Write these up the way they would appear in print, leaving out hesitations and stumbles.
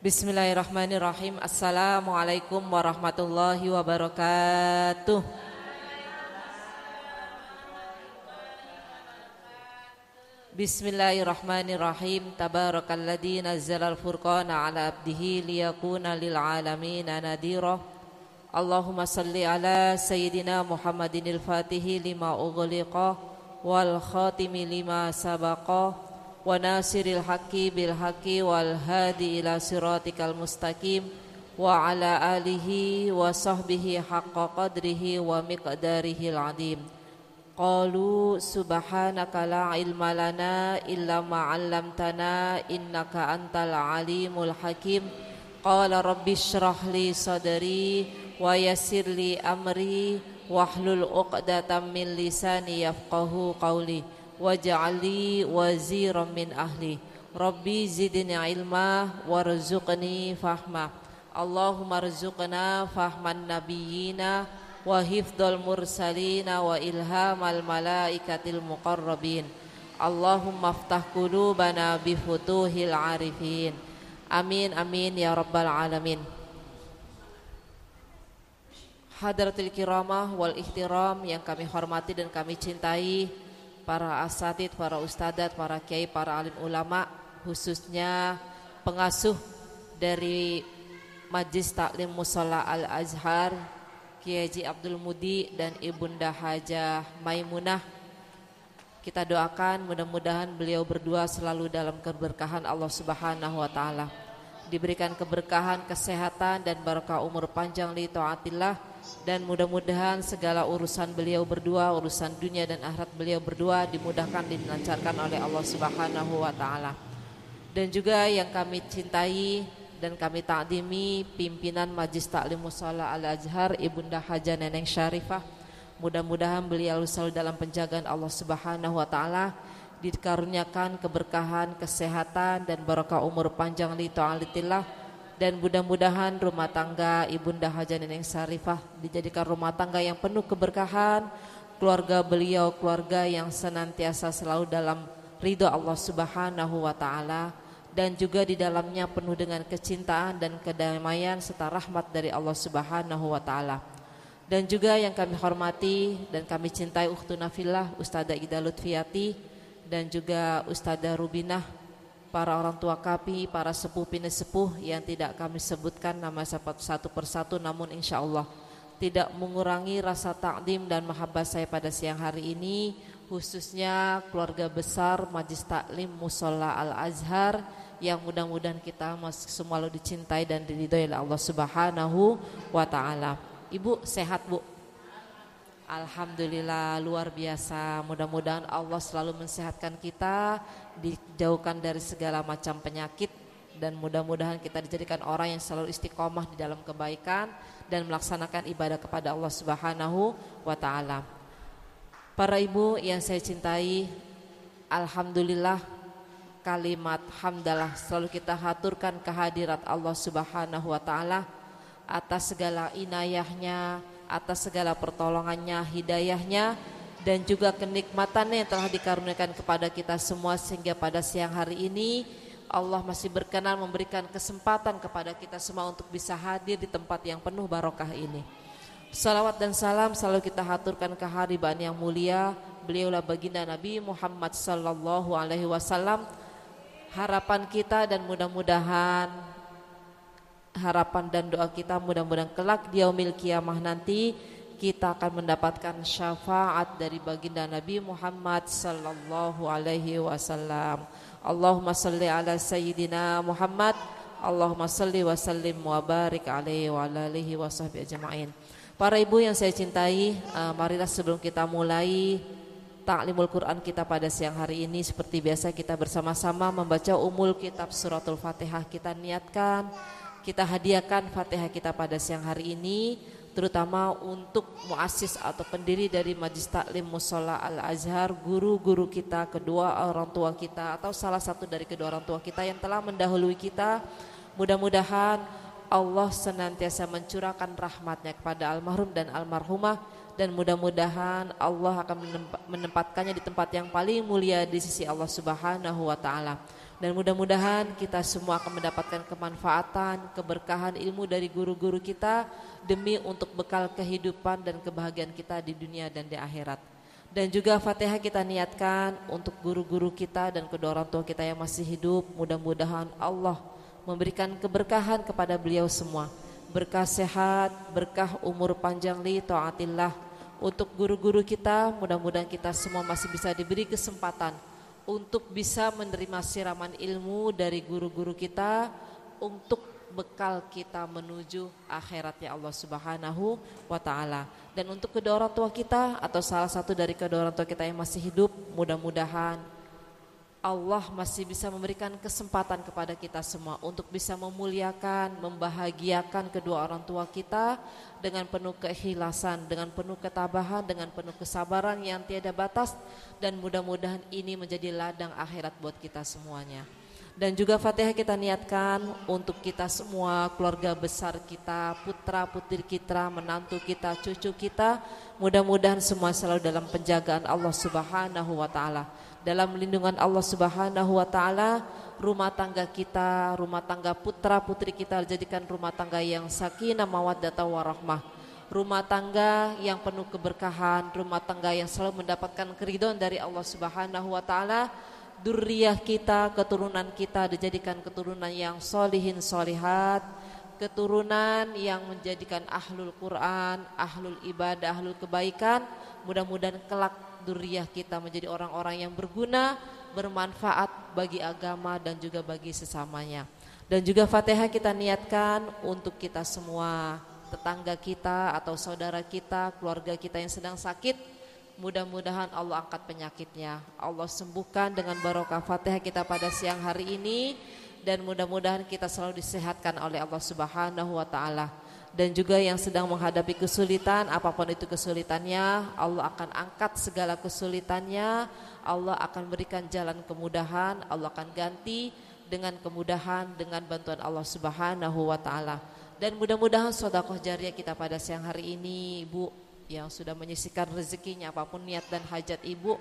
Bismillahirrahmanirrahim. Assalamualaikum warahmatullahi wabarakatuh. Bismillahirrahmanirrahim. Tabarakalladzi nazzalal furqana ala abdihi liyakuna lil alamin nadhira. Allahumma salli ala sayyidina Muhammadinil fatihi lima ughliqa wal khatimi lima sabaqa wa nasiril haqqi bil haqqi wal hadi ila siratikal mustaqim wa ala alihi wa sahbihi haqqa qadrihi wa miqdarihil adim. Qalu subhanaka la ilma lana illa ma 'allamtana innaka antal alimul hakim. Qala rabbi shrah li sadri wa yassir li amri wahlul 'uqdatam min lisani yafqahu qawli waj'al li waziran min ahli. Rabbi zidni ilma warzuqni fahma. Allahumma rzuqna fahman nabiyyina wa hifdzal mursalina wa ilhamal malaikatil muqarrabin. Allahumma aftah qulubana bi futuhil arifin. Amin amin ya rabbal alamin. Hadratil kiramah wal ihtiram yang kami hormati dan kami cintai, para asatid, para ustadzat, para kiai, para alim ulama, khususnya pengasuh dari Majlis Taklim Mushola Al-Azhar Kiai Haji Abdul Mudi dan Ibunda Hajah Maimunah. Kita doakan mudah-mudahan beliau berdua selalu dalam keberkahan Allah Subhanahu wa taala. Diberikan keberkahan, kesehatan dan barokah umur panjang li taatillah, dan mudah-mudahan segala urusan beliau berdua, urusan dunia dan akhirat beliau berdua dimudahkan dan dilancarkan oleh Allah Subhanahu wa taala. Dan juga yang kami cintai dan kami takdimi pimpinan Majlis Taklim Mushola Al-Azhar Ibunda Hajah Neneng Syarifah. Mudah-mudahan beliau selalu dalam penjagaan Allah Subhanahu wa taala, dikaruniakan keberkahan, kesehatan dan barokah umur panjang li ta'alitillah, dan mudah-mudahan rumah tangga Ibunda Hajah Neneng Syarifah dijadikan rumah tangga yang penuh keberkahan, keluarga beliau keluarga yang senantiasa selalu dalam ridha Allah Subhanahu wa taala, dan juga di dalamnya penuh dengan kecintaan dan kedamaian serta rahmat dari Allah Subhanahu wa taala. Dan juga yang kami hormati dan kami cintai ukhtuna fillah Ustadzah Ida Lutfiati dan juga Ustadzah Rubinah, para orang tua kami, para sepuh pinesepuh yang tidak kami sebutkan nama satu persatu, namun insyaallah tidak mengurangi rasa takdim dan mahabbah saya pada siang hari ini, khususnya keluarga besar Majlis Taklim Mushola Al-Azhar yang mudah-mudahan kita semua lalu dicintai dan diridhoi oleh Allah Subhanahu wa taala. Ibu sehat, Bu? Alhamdulillah, luar biasa. Mudah-mudahan Allah selalu mensehatkan kita, dijauhkan dari segala macam penyakit, dan mudah-mudahan kita dijadikan orang yang selalu istiqomah di dalam kebaikan dan melaksanakan ibadah kepada Allah Subhanahu wa taala. Para ibu yang saya cintai, alhamdulillah, kalimat hamdalah selalu kita haturkan kehadirat Allah Subhanahu wa taala atas segala inayahnya, atas segala pertolongannya, hidayahnya, dan juga kenikmatannya yang telah dikaruniakan kepada kita semua, sehingga pada siang hari ini Allah masih berkenan memberikan kesempatan kepada kita semua untuk bisa hadir di tempat yang penuh barokah ini. Salawat dan salam selalu kita haturkan keharibaan yang mulia, beliaulah baginda Nabi Muhammad sallallahu alaihi wasallam. Harapan kita dan mudah-mudahan harapan dan doa kita mudah-mudahan kelak di yaumil kiamah nanti kita akan mendapatkan syafaat dari baginda Nabi Muhammad sallallahu alaihi wasallam. Allahumma salli ala sayyidina Muhammad, Allahumma salli wa sallim wa barik alaihi wa ala alihi wa sahbihi ajma'in. Para ibu yang saya cintai, marilah sebelum kita mulai Ta'limul Quran kita pada siang hari ini, seperti biasa kita bersama-sama membaca umul kitab suratul Fatihah. Kita niatkan, kita hadiahkan Fatihah kita pada siang hari ini, terutama untuk muassis atau pendiri dari Majlis Taklim Mushola Al-Azhar, guru-guru kita, kedua orang tua kita atau salah satu dari kedua orang tua kita yang telah mendahului kita. Mudah-mudahan Allah senantiasa mencurahkan rahmatnya kepada almarhum dan almarhumah, dan mudah-mudahan Allah akan menempatkannya di tempat yang paling mulia di sisi Allah Subhanahu wa taala. Dan mudah-mudahan kita semua akan mendapatkan kemanfaatan, keberkahan ilmu dari guru-guru kita demi untuk bekal kehidupan dan kebahagiaan kita di dunia dan di akhirat. Dan juga Fatihah kita niatkan untuk guru-guru kita dan kedua orang tua kita yang masih hidup. Mudah-mudahan Allah memberikan keberkahan kepada beliau semua. Berkah sehat, berkah umur panjang li taatillah. Untuk guru-guru kita, mudah-mudahan kita semua masih bisa diberi kesempatan untuk bisa menerima siraman ilmu dari guru-guru kita untuk bekal kita menuju akhiratnya Allah Subhanahu wa ta'ala. Dan untuk kedua orang tua kita atau salah satu dari kedua orang tua kita yang masih hidup, mudah-mudahan Allah masih bisa memberikan kesempatan kepada kita semua untuk bisa memuliakan, membahagiakan kedua orang tua kita dengan penuh keikhlasan, dengan penuh ketabahan, dengan penuh kesabaran yang tiada batas. Dan mudah-mudahan ini menjadi ladang akhirat buat kita semuanya. Dan juga Fatihah kita niatkan untuk kita semua, keluarga besar kita, putra putri kita, menantu kita, cucu kita, mudah-mudahan semua selalu dalam penjagaan Allah Subhanahu wa ta'ala, dalam lindungan Allah Subhanahu wa ta'ala. Rumah tangga kita, rumah tangga putra putri kita dijadikan rumah tangga yang sakinah mawaddah warahmah, rumah tangga yang penuh keberkahan, rumah tangga yang selalu mendapatkan keridhaan dari Allah Subhanahu wa ta'ala. Durriyah kita, keturunan kita dijadikan keturunan yang solihin solihat, keturunan yang menjadikan ahlul Quran, ahlul ibadah, ahlul kebaikan. Mudah-mudahan kelak durriyah kita menjadi orang-orang yang berguna, bermanfaat bagi agama dan juga bagi sesamanya. Dan juga Fatihah kita niatkan untuk kita semua, tetangga kita atau saudara kita, keluarga kita yang sedang sakit. Mudah-mudahan Allah angkat penyakitnya, Allah sembuhkan dengan barokah Fatihah kita pada siang hari ini. Dan mudah-mudahan kita selalu disehatkan oleh Allah Subhanahu wa ta'ala. Dan juga yang sedang menghadapi kesulitan, apapun itu kesulitannya, Allah akan angkat segala kesulitannya. Allah akan berikan jalan kemudahan, Allah akan ganti dengan kemudahan dengan bantuan Allah Subhanahu wa ta'ala. Dan mudah-mudahan sedekah jariyah kita pada siang hari ini, Ibu yang sudah menyisihkan rezekinya, apapun niat dan hajat ibu,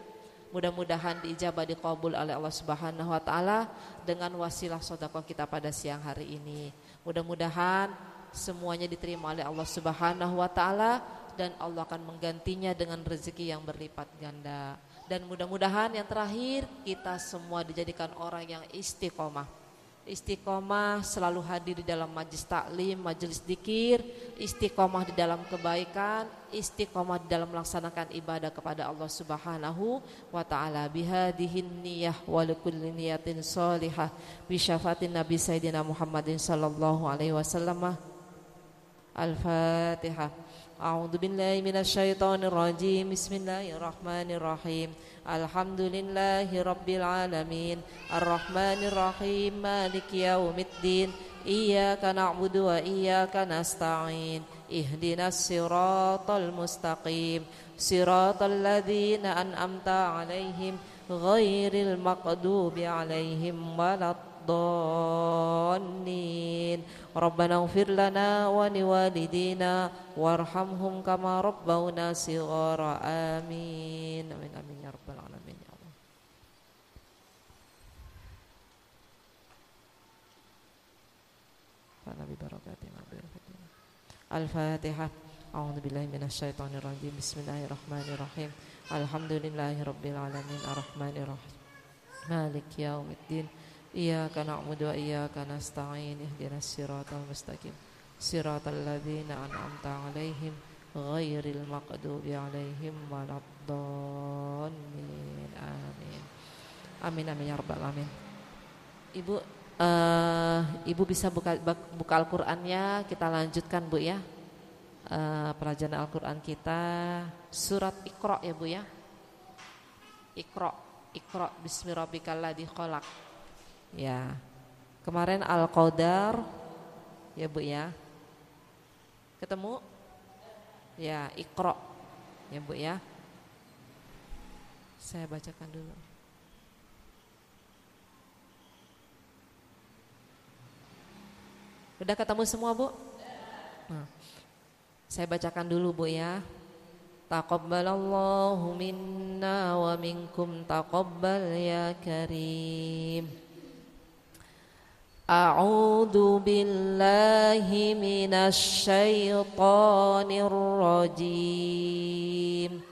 mudah-mudahan diijabah, diqabul oleh Allah Subhanahu wa ta'ala dengan wasilah sedekah kita pada siang hari ini. Mudah-mudahan semuanya diterima oleh Allah Subhanahu wa ta'ala dan Allah akan menggantinya dengan rezeki yang berlipat ganda. Dan mudah-mudahan yang terakhir, kita semua dijadikan orang yang istiqomah. Istiqomah selalu hadir di dalam majlis taklim, majlis dzikir, istiqomah di dalam kebaikan, istiqomah di dalam melaksanakan ibadah kepada Allah Subhanahu wa ta'ala. Bihadihin niyah wa likulli niyatin salihah bi syafatin Nabi Sayyidina Muhammadin sallallahu alaihi wasallam. Al-Fatihah. A'udzu billahi minasyaitonir rajim. Bismillahirrahmanirrahim. Alhamdulillahi rabbil alamin. Arrahmanir rahim. Maliki yaumiddin. Iyyaka na'budu wa iyyaka nasta'in. Ihdinas siratal mustaqim. Siratal ladzina an'amta 'alaihim ghairil maghdubi 'alaihim waladdallin. Rabbana ighfir lana wa liwalidina warhamhum kama rabbawna shighara. Amin. Amin amin ya rabbal alamin ya Allah. Nabi barakatihi Al-Fatihah. A'udzu billahi minasyaitonir rajim. Bismillahirrahmanirrahim. Alhamdulillahirabbil alamin arrahmanir rahim. Maliki yaumiddin. Iyyaka na'budu wa iyyaka nasta'in. Ihdinas siratal mustaqim. Siratal ladzina an'amta 'alaihim ghairil maghdubi 'alaihim waladdallin. Amin. Amin amin ya rabbal alamin. Ibu Ibu bisa buka Al-Qur'annya, kita lanjutkan Bu ya. Pelajaran Al-Qur'an kita surat Iqra ya Bu ya. Iqra bismi rabbikal ladzi khalaq. Ya, kemarin Al-Qadar ya Bu ya. Ketemu? Ya, Iqra ya Bu ya. Saya bacakan dulu. Udah ketemu semua Bu? Nah, saya bacakan dulu Bu ya. Taqabbalallahu minna wa minkum taqabbal ya karim. A'udzu billahi minasy syaithanir rajim.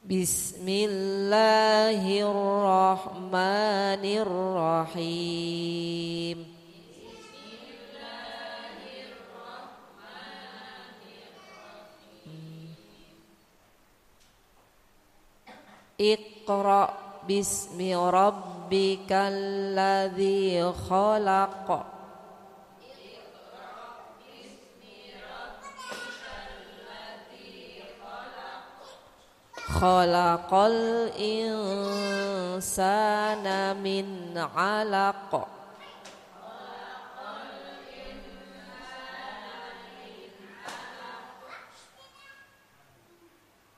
Bismillahirrahmanirrahim. Iqra bismi rabbikal ladzi khalaq. Khalaqal insana min 'alaq.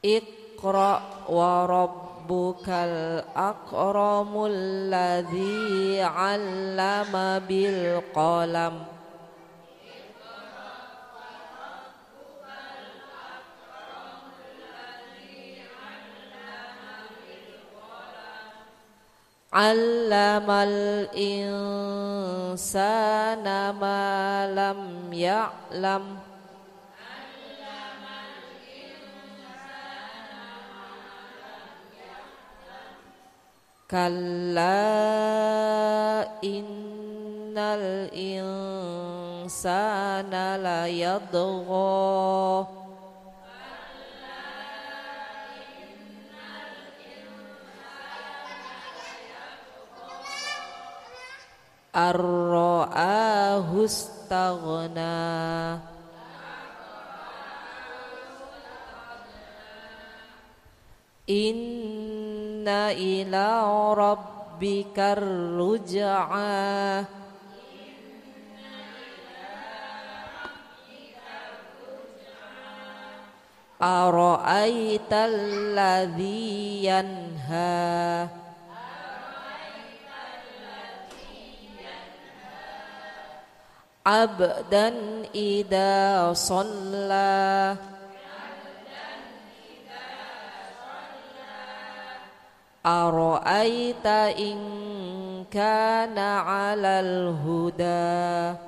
Iqra wa rabbukal akramul ladzi 'allama bil qalam. Allamal insana ma lam ya'lam. Kalla innal insana la yadgha. Ar-ra'ahu istaghna. Inna ila rabbikar ruj'a. Ara'aital ladzi yanha. Abdan idza shalla. Ara'aita in kana 'alal huda.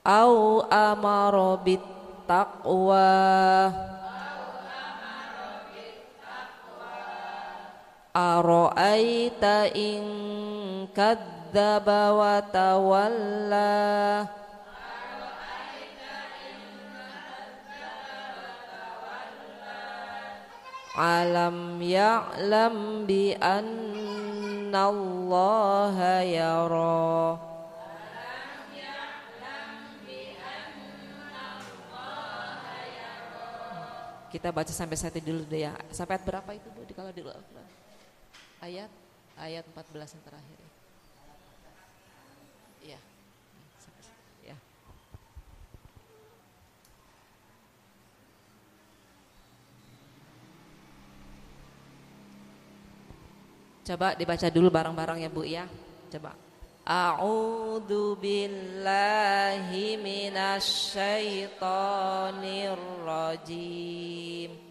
Au amara bit taqwa. Ara'aita in kadzdzaba wa tawalla. Alam ya'lam bi anna Allaha yara. Kita baca sampai satu dulu deh ya. Sampai ayat berapa itu Bu? Kalau di ayat 14 yang terakhir ya. Ya. Coba dibaca dulu bareng-bareng ya Bu ya. Coba. A'udzu billahi minasy syaithanir rajim.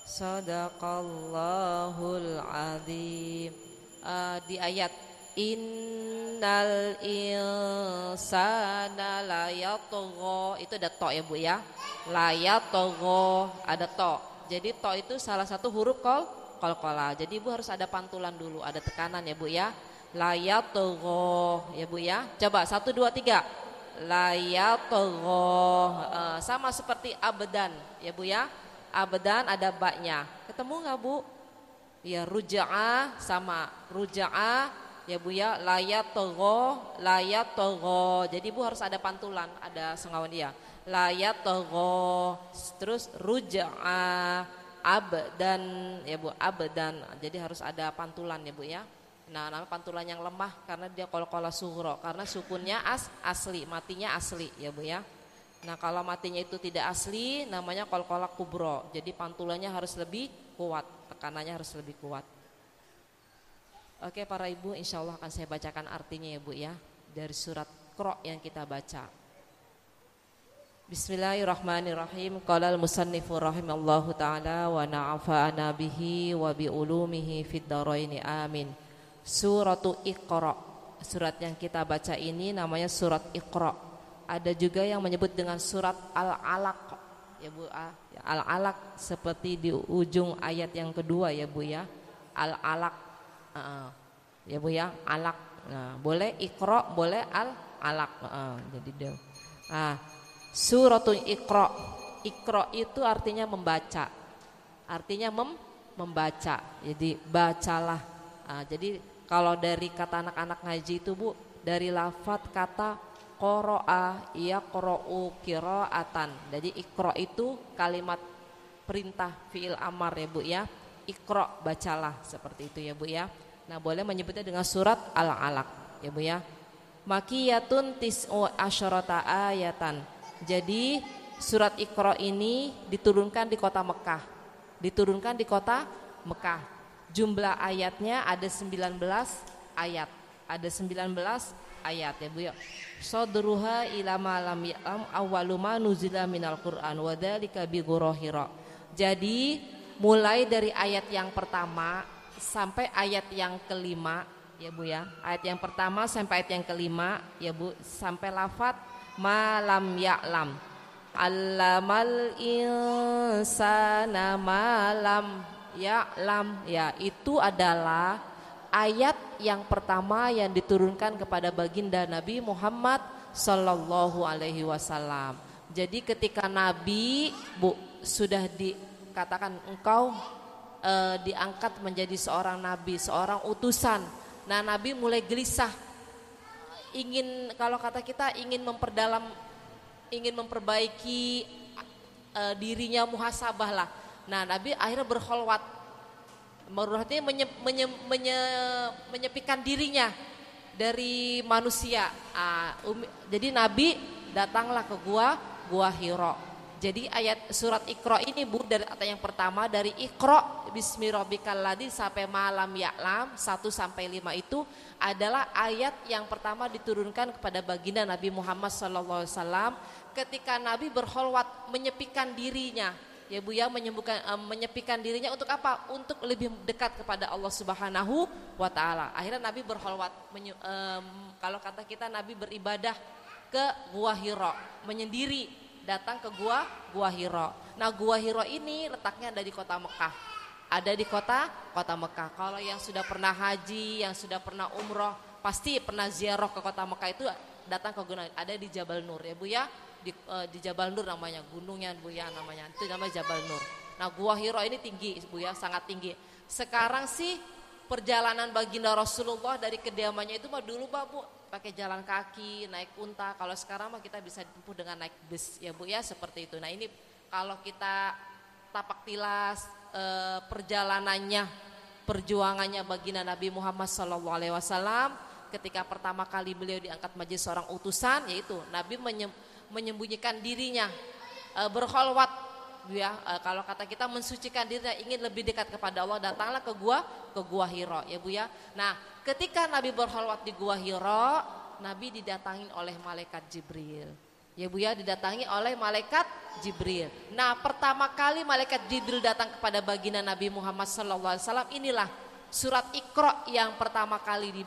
Sadaqallahul azim. Di ayat innal insana layatgha, itu ada to ya Bu ya. Layatgha ada to. Jadi to itu salah satu huruf qalqalah. Jadi Ibu harus ada pantulan dulu, ada tekanan ya Bu ya. Layatgha ya Bu ya. Coba 1 2 3. Layatgha. Sama seperti abdan ya Bu ya. Abdan ada baknya. Ketemu nggak Bu? Ya ruja'a sama ruja'a ya Bu ya. Layatgha. Jadi Bu harus ada pantulan, ada sengawan dia. Layatgha. Terus ruja'a abdan ya Bu, abdan. Jadi harus ada pantulan ya Bu ya. Nah, namanya pantulan yang lemah karena dia qalqalah sughra, karena sukunnya asli, matinya asli ya Bu ya. Nah, kalau matinya itu tidak asli namanya qalqalah kubra. Jadi pantulannya harus lebih kuat, tekanannya harus lebih kuat. Oke para ibu, insya Allah akan saya bacakan artinya ya Bu ya, dari surat Qra yang kita baca. Bismillahirrahmanirrahim. Qala al-musannifu rahimallahu ta'ala wa na'afa'ana bihi wa bi ulumihi fid dharaini amin. Suratu Iqra. Surat yang kita baca ini namanya surat Iqra. Ada juga yang menyebut dengan surat Al-Alaq ya Bu. Al-Alaq seperti di ujung ayat yang kedua ya Bu ya. Al-Alaq ya Bu ya, alaq. Nah, boleh Iqra, boleh Al-Alaq. Jadi dia. Suratul Iqra. Iqra itu artinya membaca. Artinya membaca. Jadi bacalah. Jadi kalau dari kata anak-anak ngaji itu Bu, dari lafadz kata qara'a yaqra'u qira'atan. Jadi Iqra itu kalimat perintah fi'il amar ya Bu ya. Iqra, bacalah, seperti itu ya Bu ya. Nah, boleh menyebutnya dengan surat Al-Alaq ya Bu ya. Makiyatun tis'u asyarata ayatan. Jadi surat Iqra ini diturunkan di kota Mekah. Diturunkan di kota Mekah. Jumlah ayatnya ada 19 ayat. Ada 19 ayat ya Bu ya. Sadruha ila malam ya'lam awwaluma nuzila minal Qur'an wa dzalika bi ghurahira. Jadi mulai dari ayat yang pertama sampai ayat yang kelima ya Bu ya. Ayat yang pertama sampai ayat yang kelima ya Bu, sampai lafadz malam ya'lam. Allamal insana malam ya'lam ya, itu adalah ayat yang pertama yang diturunkan kepada baginda Nabi Muhammad sallallahu alaihi wasallam. Jadi ketika Nabi Bu sudah dikatakan engkau diangkat menjadi seorang nabi, seorang utusan. Nah, Nabi mulai gelisah. Ingin, kalau kata kita, ingin memperdalam, ingin memperbaiki dirinya, muhasabah lah. Nah, Nabi akhirnya berkholwat. Artinya menyepikan dirinya dari manusia. Jadi Nabi datanglah ke gua Hira. Jadi ayat surat Iqra ini Bu, dari ayat yang pertama dari Iqra bismi rabbikal ladzi sampai malam ya'lam 1 sampai 5 itu adalah ayat yang pertama diturunkan kepada baginda Nabi Muhammad sallallahu alaihi wasallam ketika Nabi berkholwat, menyepikan dirinya. Ya Bu ya, menyepikan dirinya untuk apa? Untuk lebih dekat kepada Allah Subhanahu wa taala. Akhirnya Nabi berkholwat, kalau kata kita Nabi beribadah ke Gua Hira, menyendiri, datang ke Gua Hira. Nah, Gua Hira ini letaknya ada di kota Mekah. Ada di kota Mekah. Kalau yang sudah pernah haji, yang sudah pernah umroh, pasti pernah ziarah ke kota Mekah itu datang ke gunung, ada di Jabal Nur ya Bu ya. Di Jabal Nur namanya, gunungnya Bu ya namanya, itu namanya Jabal Nur. Nah, Gua Hira ini tinggi Bu ya, sangat tinggi. Sekarang sih perjalanan baginda Rasulullah dari kediamannya itu mah dulu Bu pakai jalan kaki, naik unta. Kalau sekarang mah kita bisa ditempuh dengan naik bus ya Bu ya, seperti itu. Nah, ini kalau kita tapak tilas perjalanannya, perjuangannya baginda Nabi Muhammad SAW ketika pertama kali beliau diangkat menjadi seorang utusan, yaitu Nabi menyembunyikan dirinya, berkholwat ya, kalau kata kita mensucikan dirinya, ingin lebih dekat kepada Allah, datanglah ke Gua Hira ya Bu ya. Nah, ketika Nabi berkholwat di Gua Hira, Nabi didatangin oleh malaikat Jibril Ya Bu ya, didatangi oleh malaikat Jibril. Nah, pertama kali malaikat Jibril datang kepada baginda Nabi Muhammad SAW, inilah surat Iqra yang pertama kali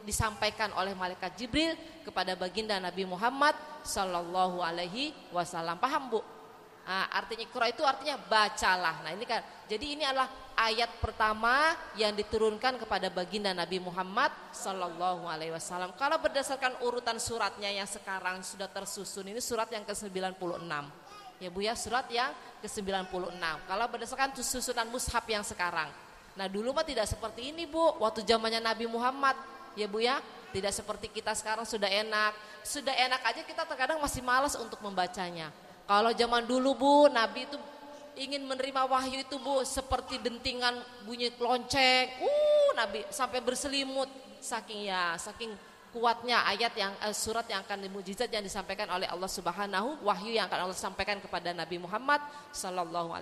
disampaikan oleh malaikat Jibril kepada baginda Nabi Muhammad SAW. Paham Bu? Nah, artinya Iqra itu artinya bacalah. Nah ini kan, jadi ini adalah ayat pertama yang diturunkan kepada baginda Nabi Muhammad SAW. Kalau berdasarkan urutan suratnya yang sekarang sudah tersusun, ini surat yang ke-96. Ya Bu ya, surat yang ke-96. Kalau berdasarkan susunan mushaf yang sekarang. Nah dulu mah tidak seperti ini Bu, waktu zamannya Nabi Muhammad. Ya Bu ya, tidak seperti kita sekarang sudah enak. Sudah enak aja kita terkadang masih malas untuk membacanya. Kalau zaman dulu Bu, Nabi itu ingin menerima wahyu itu Bu, seperti dentingan bunyi lonceng. Nabi sampai berselimut, saking kuatnya ayat yang surat yang akan mukjizat yang disampaikan oleh Allah Subhanahu, wahyu yang akan Allah sampaikan kepada Nabi Muhammad SAW.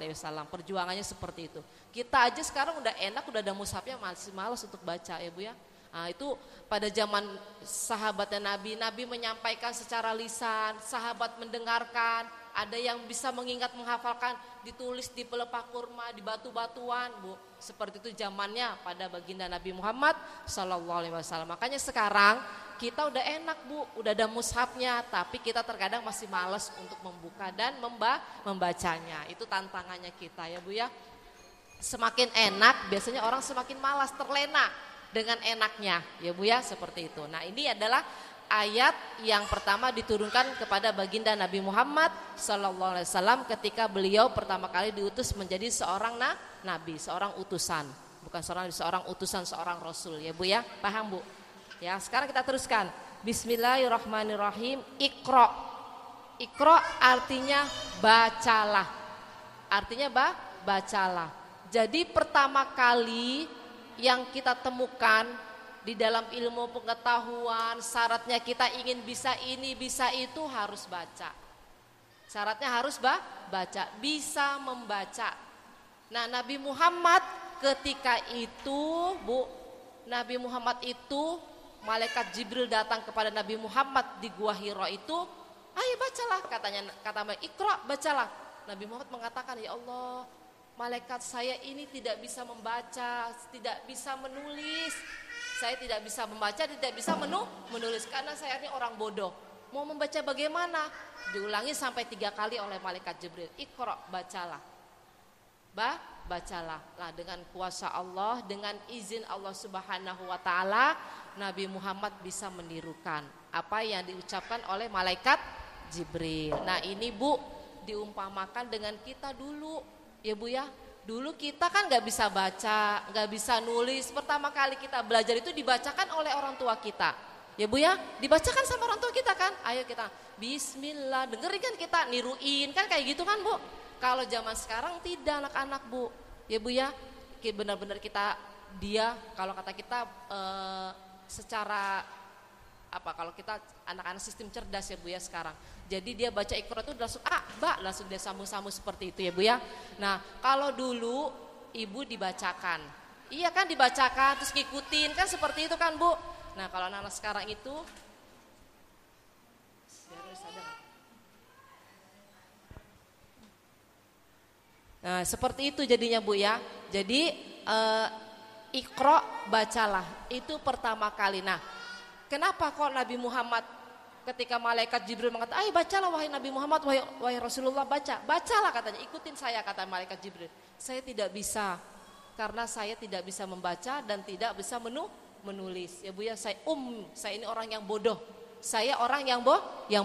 Perjuangannya seperti itu. Kita aja sekarang udah enak, udah ada mushafnya, masih malas untuk baca ya Bu ya. Nah, itu pada zaman sahabatnya Nabi menyampaikan secara lisan, sahabat mendengarkan, ada yang bisa mengingat menghafalkan, ditulis di pelepah kurma, di batu-batuan Bu. Seperti itu zamannya pada baginda Nabi Muhammad SAW. Makanya sekarang kita udah enak Bu, udah ada mushafnya, tapi kita terkadang masih malas untuk membuka dan membacanya. Itu tantangannya kita ya Bu ya. Semakin enak biasanya orang semakin malas, terlena dengan enaknya ya Bu ya, seperti itu. Nah ini adalah ayat yang pertama diturunkan kepada baginda Nabi Muhammad SAW ketika beliau pertama kali diutus menjadi seorang nabi, seorang utusan, bukan seorang utusan, seorang rasul ya Bu ya, paham Bu? Ya sekarang kita teruskan. Bismillahirrahmanirrahim. Iqra. Iqra artinya bacalah. Artinya bacalah. Jadi pertama kali yang kita temukan di dalam ilmu pengetahuan, syaratnya kita ingin bisa ini, bisa itu, harus baca. Syaratnya harus baca, bisa membaca. Nah Nabi Muhammad ketika itu Bu, Nabi Muhammad itu, malaikat Jibril datang kepada Nabi Muhammad di Gua Hira itu, ayo bacalah, kata Iqra, bacalah. Nabi Muhammad mengatakan, ya Allah, malaikat saya ini tidak bisa membaca, tidak bisa menulis. Saya tidak bisa membaca, tidak bisa menulis karena saya ini orang bodoh. Mau membaca bagaimana? Diulangi sampai 3 kali oleh malaikat Jibril. Iqra, bacalah. Bacalah. Lah dengan kuasa Allah, dengan izin Allah Subhanahu wa taala, Nabi Muhammad bisa menirukan apa yang diucapkan oleh malaikat Jibril. Nah, ini Bu, diumpamakan dengan kita dulu. Ya Bu ya, dulu kita kan gak bisa baca, gak bisa nulis. Pertama kali kita belajar itu dibacakan oleh orang tua kita. Ya Bu ya, dibacakan sama orang tua kita kan. Ayo kita bismillah, dengerin kan kita, niruin kan kayak gitu kan Bu. Kalau zaman sekarang tidak anak-anak Bu. Ya Bu ya, benar-benar kita kalau kata kita secara kalau kita anak-anak sistem cerdas ya Bu ya sekarang. Jadi dia baca Iqra itu langsung langsung dia sambung-sambung seperti itu ya Bu ya. Nah, kalau dulu ibu dibacakan. Iya kan, dibacakan terus ngikutin kan seperti itu kan Bu. Nah, kalau anak-anak sekarang itu nah, seperti itu jadinya Bu ya. Jadi Iqra, bacalah. Itu pertama kali. Nah, kenapa kok Nabi Muhammad ketika malaikat Jibril mengatakan, ayo bacalah wahai Nabi Muhammad, wahai Rasulullah, bacalah katanya, ikutin saya, kata malaikat Jibril. Saya tidak bisa, karena saya tidak bisa membaca dan tidak bisa menulis. Ya Bu ya, saya ini orang yang bodoh. Saya orang yang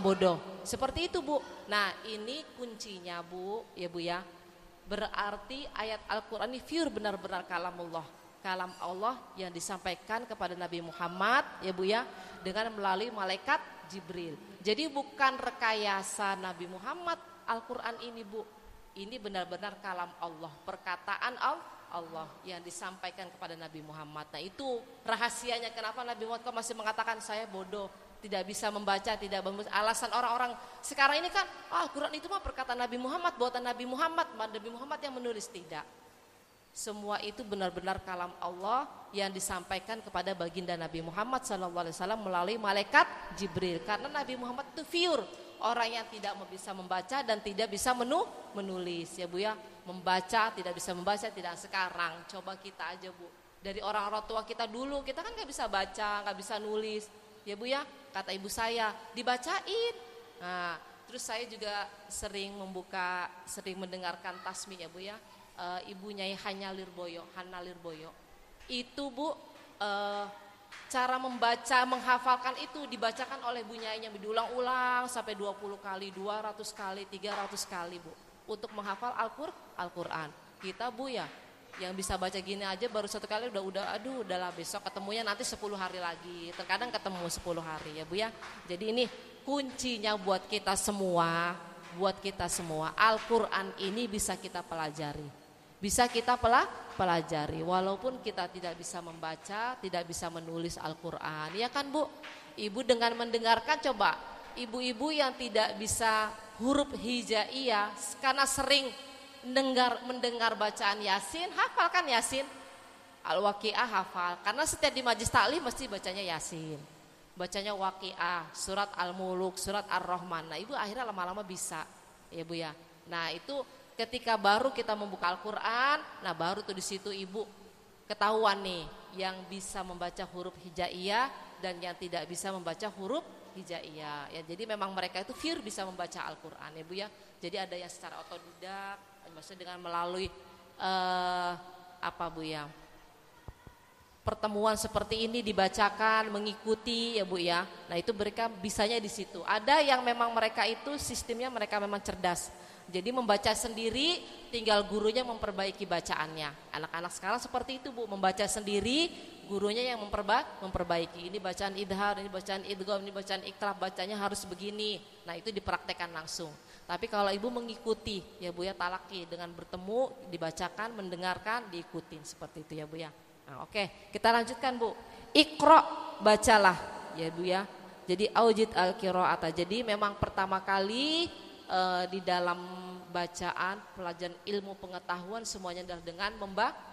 bodoh. Seperti itu Bu. Nah, ini kuncinya Bu, ya Bu ya. Berarti ayat Al-Qur'an ini pure, benar-benar kalamullah. Kalam Allah yang disampaikan kepada Nabi Muhammad ya Bu ya, dengan melalui malaikat Jibril. Jadi bukan rekayasa Nabi Muhammad Al-Quran ini Bu. Ini benar-benar kalam Allah, perkataan Allah yang disampaikan kepada Nabi Muhammad. Nah itu rahasianya kenapa Nabi Muhammad masih mengatakan saya bodoh, tidak bisa membaca, tidak menulis. Alasan orang-orang sekarang ini kan Al-Quran itu mah perkataan Nabi Muhammad, buatan Nabi Muhammad yang menulis. Tidak. Semua itu benar-benar kalam Allah yang disampaikan kepada baginda Nabi Muhammad SAW melalui malaikat Jibril. Karena Nabi Muhammad itu pure, orang yang tidak bisa membaca dan tidak bisa menulis ya Bu ya. Membaca, tidak bisa membaca, tidak sekarang. Coba kita aja Bu, dari orang-orang tua kita dulu, kita kan gak bisa baca, gak bisa nulis ya Bu ya. Kata ibu saya, dibacain. Nah, terus saya juga sering mendengarkan tasmi ya Bu ya. Ibu Nyai Hana Lirboyo. Itu Bu, cara membaca, menghafalkan itu dibacakan oleh Bu Nyai yang diulang-ulang sampai 20 kali, 200 kali, 300 kali Bu, untuk menghafal Al-Qur'an. Kita Bu ya, yang bisa baca gini aja baru 1 kali udahlah, besok ketemunya nanti 10 hari lagi. Terkadang ketemu 10 hari ya Bu ya. Jadi ini kuncinya buat kita semua, Al-Qur'an ini bisa kita pelajari. Bisa kita pelajari walaupun kita tidak bisa membaca, tidak bisa menulis Al-Qur'an. Ya kan Bu? Ibu dengan mendengarkan, coba ibu-ibu yang tidak bisa huruf hijaiyah karena sering mendengar bacaan Yasin, hafal kan Yasin? Al-Waqiah hafal. Karena setiap di majlis taklim mesti bacanya Yasin. Bacanya Waqiah, surat Al-Muluk, surat Ar-Rahman. Nah, Ibu akhirnya lama-lama bisa. Ya Bu ya. Nah, itu ketika baru kita membuka Al-Qur'an, nah baru tuh di situ Ibu ketahuan nih yang bisa membaca huruf hijaiyah dan yang tidak bisa membaca huruf hijaiyah. Ya, jadi memang mereka itu bisa membaca Al-Qur'an ya Bu ya. Jadi ada yang secara otodidak, maksudnya dengan melalui Bu ya, pertemuan seperti ini dibacakan, mengikuti ya Bu ya. Nah, itu mereka bisanya di situ. Ada yang memang mereka itu sistemnya mereka memang cerdas. Jadi membaca sendiri, tinggal gurunya memperbaiki bacaannya. Anak-anak sekarang seperti itu Bu, membaca sendiri, gurunya yang memperbaiki. Ini bacaan idhar, ini bacaan idgham, ini bacaan iqlab, bacanya harus begini. Nah, itu dipraktekkan langsung. Tapi kalau Ibu mengikuti ya Bu ya, talaki dengan bertemu, dibacakan, mendengarkan, diikutin seperti itu ya Bu ya. Nah, oke, kita lanjutkan Bu. Iqra, bacalah ya Bu ya. Jadi aujid al-qiraata. Jadi memang pertama kali di dalam bacaan, pelajaran ilmu pengetahuan semuanya adalah dengan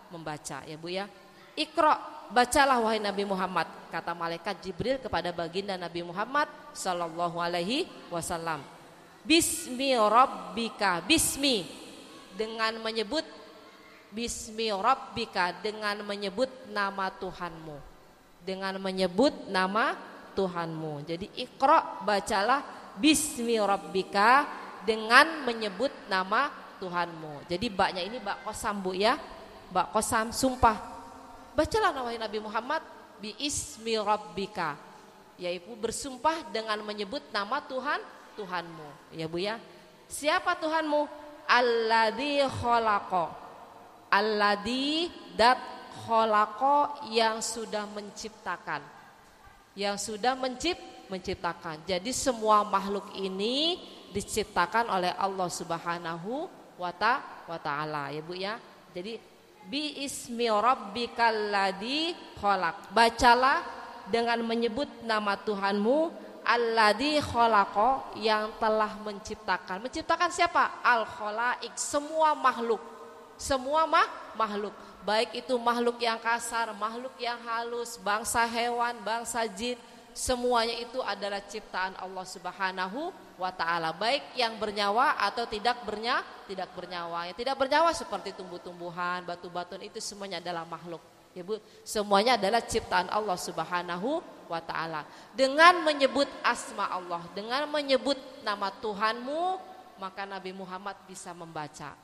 membaca ya Bu ya. Iqra, bacalah wahai Nabi Muhammad, kata malaikat Jibril kepada baginda Nabi Muhammad sallallahu alaihi wasallam. Bismi rabbika, bismi dengan menyebut bismi rabbika, dengan menyebut nama Tuhanmu. Dengan menyebut nama Tuhanmu. Jadi Iqra, bacalah bismi rabbika dengan menyebut nama Tuhanmu. Jadi baknya ini bak qasam Bu ya. Bak qasam, sumpah. Bacalah wahai Nabi Muhammad bi ismi rabbika, yaitu bersumpah dengan menyebut nama Tuhanmu ya Bu ya. Siapa Tuhanmu? Alladzi khalaqa. Alladzi dat khalaqa, yang sudah menciptakan. Yang sudah menciptakan. Jadi semua makhluk ini diciptakan oleh Allah Subhanahu wa ta'ala ya Bu ya. Jadi bi ismi rabbikal ladzi khalaq, bacalah dengan menyebut nama Tuhanmu alladzi khalaqa, yang telah menciptakan. Menciptakan siapa? Al khalaik, semua makhluk. Semua makhluk, baik itu makhluk yang kasar, makhluk yang halus, bangsa hewan, bangsa jin, semuanya itu adalah ciptaan Allah Subhanahu wa ta'ala, baik yang bernyawa atau tidak bernyawa. Yang tidak bernyawa seperti tumbuh-tumbuhan, batu-batuan, itu semuanya adalah makhluk ya Bu. Semuanya adalah ciptaan Allah Subhanahu wa ta'ala. Dengan menyebut asma Allah, dengan menyebut nama Tuhanmu, maka Nabi Muhammad bisa membaca.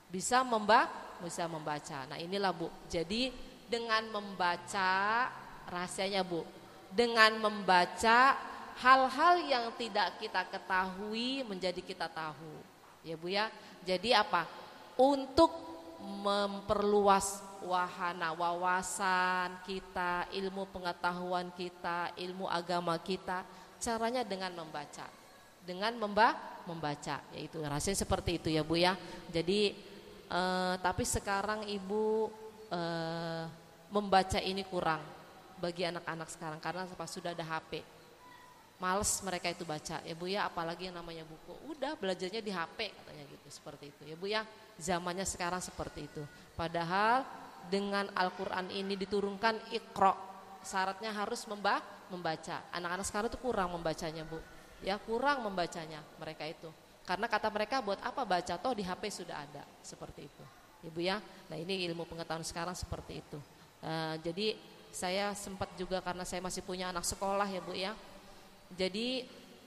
Bisa membaca. Nah, inilah Bu. Jadi dengan membaca, rahasianya Bu, dengan membaca hal-hal yang tidak kita ketahui menjadi kita tahu ya Bu ya. Jadi apa? Untuk memperluas wahana wawasan kita, ilmu pengetahuan kita, ilmu agama kita, caranya dengan membaca. Dengan membaca, yaitu rasanya seperti itu ya Bu ya. Jadi tapi sekarang Ibu membaca ini kurang bagi anak-anak sekarang karena sudah ada HP. Males mereka itu baca ya Bu ya, apalagi yang namanya buku. Udah belajarnya di HP katanya gitu, seperti itu ya Bu ya. Zamannya sekarang seperti itu. Padahal dengan Al-Qur'an ini diturunkan Iqra, syaratnya harus membaca. Anak-anak sekarang itu kurang membacanya Bu. Ya kurang membacanya mereka itu. Karena kata mereka buat apa baca, toh di HP sudah ada, seperti itu. Ibu ya. Nah ini ilmu pengetahuan sekarang seperti itu. Jadi saya sempat juga karena saya masih punya anak sekolah ya Bu ya. Jadi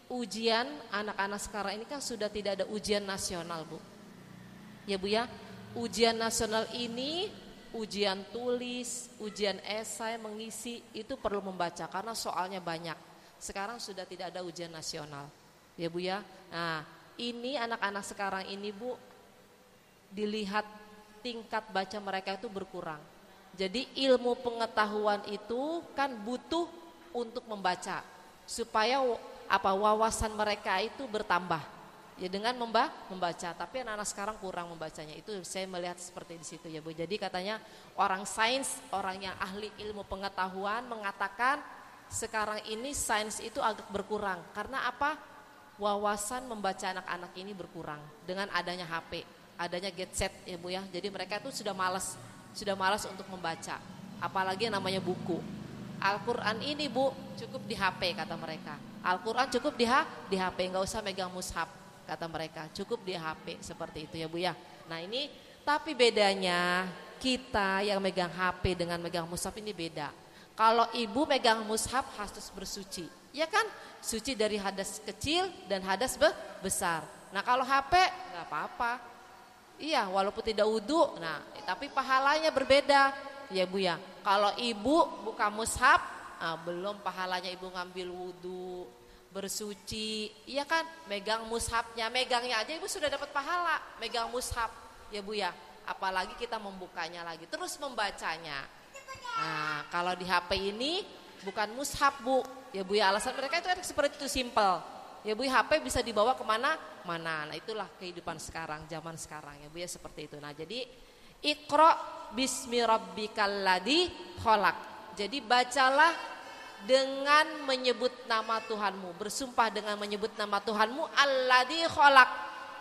ujian anak-anak sekarang ini kan sudah tidak ada ujian nasional Bu. Ya Bu ya. Ujian nasional ini ujian tulis, ujian esai, mengisi itu perlu membaca karena soalnya banyak. Sekarang sudah tidak ada ujian nasional. Ya Bu ya. Nah, ini anak-anak sekarang ini Bu, dilihat tingkat baca mereka itu berkurang. Jadi ilmu pengetahuan itu kan butuh untuk membaca supaya wawasan mereka itu bertambah. Ya dengan membaca, tapi anak-anak sekarang kurang membacanya. Itu saya melihat seperti di situ ya Bu. Jadi katanya orang sains, orang yang ahli ilmu pengetahuan mengatakan sekarang ini sains itu agak berkurang. Karena apa? Wawasan membaca anak-anak ini berkurang dengan adanya HP, adanya gadget ya Bu ya. Jadi mereka itu sudah malas untuk membaca. Apalagi yang namanya buku. Al-Qur'an ini Bu cukup di HP kata mereka. Al-Qur'an cukup di HP, enggak usah megang mushaf kata mereka. Cukup di HP seperti itu ya Bu ya. Nah, ini tapi bedanya kita yang megang HP dengan megang mushaf ini beda. Kalau ibu megang mushaf harus bersuci. Ya kan? Suci dari hadas kecil dan hadas besar. Nah kalau HP nggak apa-apa. Iya walaupun tidak wudu. Nah tapi pahalanya berbeda ya Bu ya. Kalau ibu buka mushaf belum pahalanya ibu ngambil wudu, bersuci. Iya kan? Megang mushafnya, megangnya aja ibu sudah dapat pahala. Megang mushaf ya Bu ya. Apalagi kita membukanya lagi terus membacanya. Nah kalau di HP ini bukan mushaf Bu. Ya Bu ya, alasan mereka itu seperti itu, simpel. Ya Bu, HP bisa dibawa kemana-mana. Nah itulah kehidupan sekarang, zaman sekarang ya Bu ya, seperti itu. Nah jadi Iqra bismi rabbikal ladzi khalaq. Jadi bacalah dengan menyebut nama Tuhanmu, bersumpah dengan menyebut nama Tuhanmu alladzi khalaq,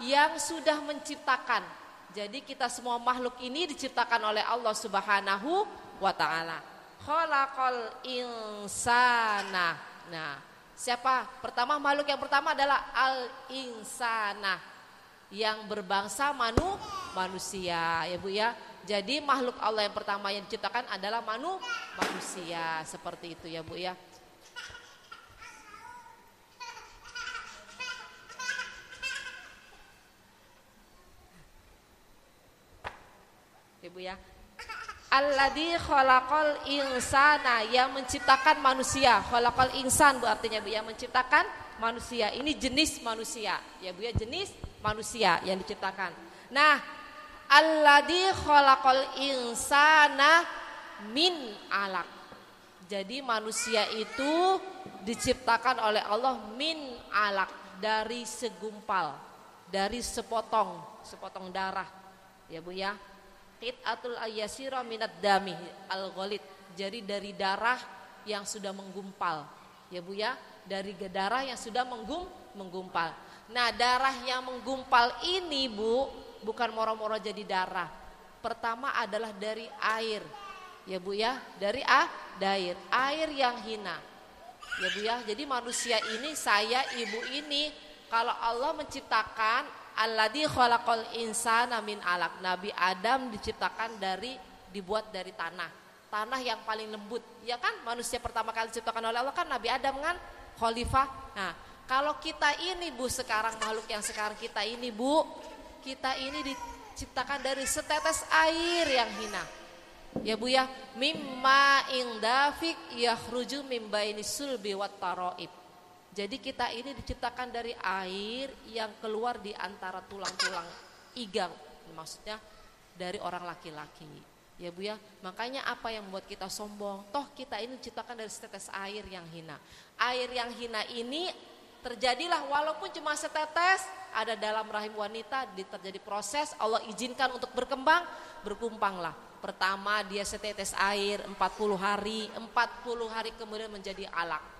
yang sudah menciptakan. Jadi kita semua makhluk ini diciptakan oleh Allah Subhanahu wa taala. Khalaqal insana. Nah, siapa? Pertama makhluk yang pertama adalah al-insana, yang berbangsa manusia ya Bu ya. Jadi makhluk Allah yang pertama yang diciptakan adalah manusia, seperti itu ya Bu ya. Ya Bu ya. Alladzi khalaqal insana, yang menciptakan manusia. Khalaqal insan Bu artinya Bu, yang menciptakan manusia. Ini jenis manusia ya Bu ya, jenis manusia yang diciptakan. Nah, alladzi khalaqal insana min alaq. Jadi manusia itu diciptakan oleh Allah min alaq, dari segumpal, dari sepotong darah ya Bu ya. Qit'atul ayyasira minad dami al-ghalid. Jadi dari darah yang sudah menggumpal. Ya Bu ya, dari darah yang sudah menggumpal. Nah, darah yang menggumpal ini Bu, bukan moro-moro jadi darah. Pertama adalah dari air. Ya Bu ya, dari air yang hina. Ya Bu ya, jadi manusia ini, saya, ibu ini, kalau Allah menciptakan alladzi khalaqal insana min alaq. Nabi Adam dibuat dari tanah yang paling lembut. Ya kan, manusia pertama kali diciptakan oleh Allah kan Nabi Adam kan, khalifah. Nah, kalau kita ini Bu, sekarang makhluk yang sekarang kita ini Bu, kita ini diciptakan dari setetes air yang hina. Ya Bu ya, mimma indafik yakhruju mim baini sulbi wat taraib. Jadi kita ini diciptakan dari air yang keluar di antara tulang-tulang iga, maksudnya dari orang laki-laki. Ya Bu ya, makanya apa yang membuat kita sombong? Toh kita ini diciptakan dari setetes air yang hina. Air yang hina ini terjadilah walaupun cuma setetes, ada dalam rahim wanita, terjadi proses, Allah izinkan untuk berkembanglah. Pertama dia setetes air 40 hari kemudian menjadi alaq.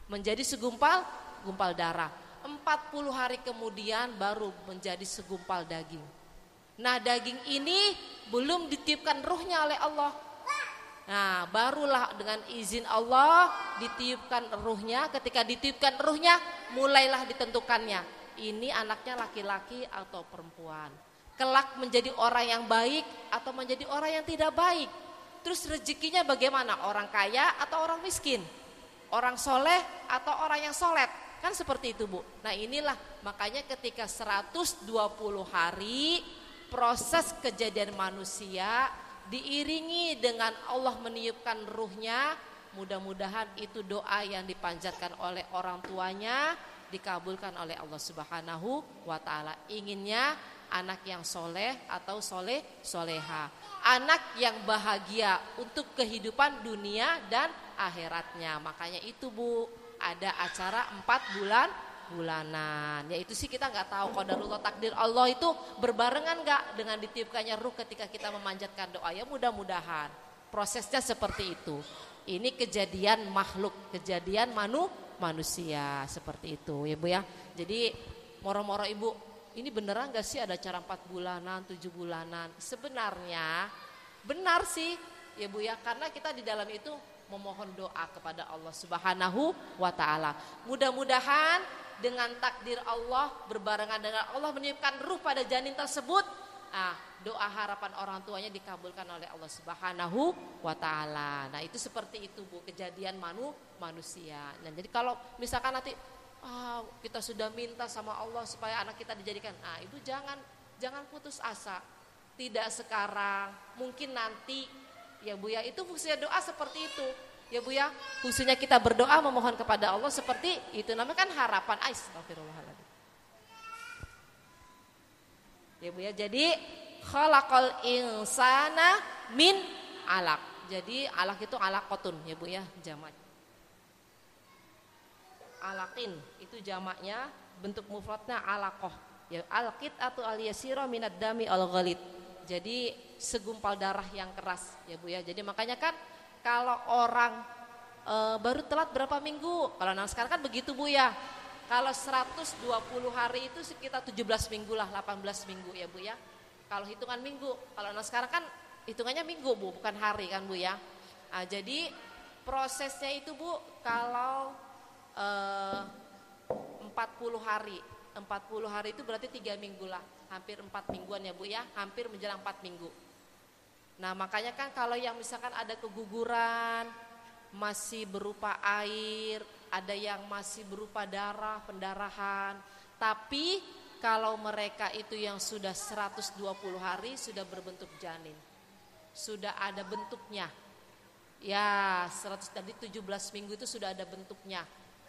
Menjadi segumpal darah. 40 hari kemudian baru menjadi segumpal daging. Nah, daging ini belum ditiupkan ruhnya oleh Allah. Nah, barulah dengan izin Allah ditiupkan ruhnya. Ketika ditiupkan ruhnya, mulailah ditentukannya. Ini anaknya laki-laki atau perempuan. Kelak menjadi orang yang baik atau menjadi orang yang tidak baik. Terus rezekinya bagaimana? Orang kaya atau orang miskin? Orang soleh atau orang yang solet? Kan seperti itu, Bu. Nah, inilah makanya ketika 120 hari proses kejadian manusia diiringi dengan Allah meniupkan ruhnya, mudah-mudahan itu doa yang dipanjatkan oleh orang tuanya dikabulkan oleh Allah Subhanahu wa taala. Inginnya anak yang soleh atau soleha, anak yang bahagia untuk kehidupan dunia dan akhiratnya. Makanya itu, Bu, ada acara 4 bulanan. Ya itu sih kita nggak tahu qadarullah, takdir Allah itu berbarengan nggak dengan ditiupkannya ruh ketika kita memanjatkan doa. Ya mudah-mudahan prosesnya seperti itu. Ini kejadian makhluk, kejadian manusia seperti itu ya Bu ya. Jadi moro-moro Ibu, ini beneran nggak sih ada acara 4 bulanan, 7 bulanan? Sebenarnya benar sih ya Bu ya, karena kita di dalam itu memohon doa kepada Allah Subhanahu wa taala. Mudah-mudahan dengan takdir Allah, berbarengan dengan Allah meniupkan ruh pada janin tersebut, doa harapan orang tuanya dikabulkan oleh Allah Subhanahu wa taala. Nah, itu seperti itu, Bu, kejadian manusia. Nah, jadi kalau misalkan nanti kita sudah minta sama Allah supaya anak kita dijadikan, Ibu jangan putus asa. Tidak sekarang, mungkin nanti ya Bu ya, itu fungsinya doa seperti itu. Ya Bu ya, fungsinya kita berdoa memohon kepada Allah seperti itu, namanya kan harapan. Astagfirullahaladzim. Ya Bu ya, jadi khalaqal insana min alaq. Jadi alaq itu alaqotun ya Bu ya, jamak. Alaqin itu jamaknya, bentuk mufradnya alaqoh. Ya alqit atau al-yasira minad dami al-ghalid. Jadi segumpal darah yang keras ya Bu ya. Jadi makanya kan kalau orang baru telat berapa minggu, kalau sekarang kan begitu Bu ya. Kalau 120 hari itu sekitar 17 minggu lah, 18 minggu ya Bu ya. Kalau hitungan minggu, kalau sekarang kan hitungannya minggu Bu, bukan hari kan Bu ya. Jadi prosesnya itu Bu, kalau 40 hari 40 hari itu berarti 3 minggu lah, hampir 4 mingguan ya Bu ya, hampir menjelang 4 minggu. Nah makanya kan kalau yang misalkan ada keguguran masih berupa air, ada yang masih berupa darah, pendarahan. Tapi kalau mereka itu yang sudah 120 hari sudah berbentuk janin, sudah ada bentuknya. Ya 100 tadi 17 minggu itu sudah ada bentuknya.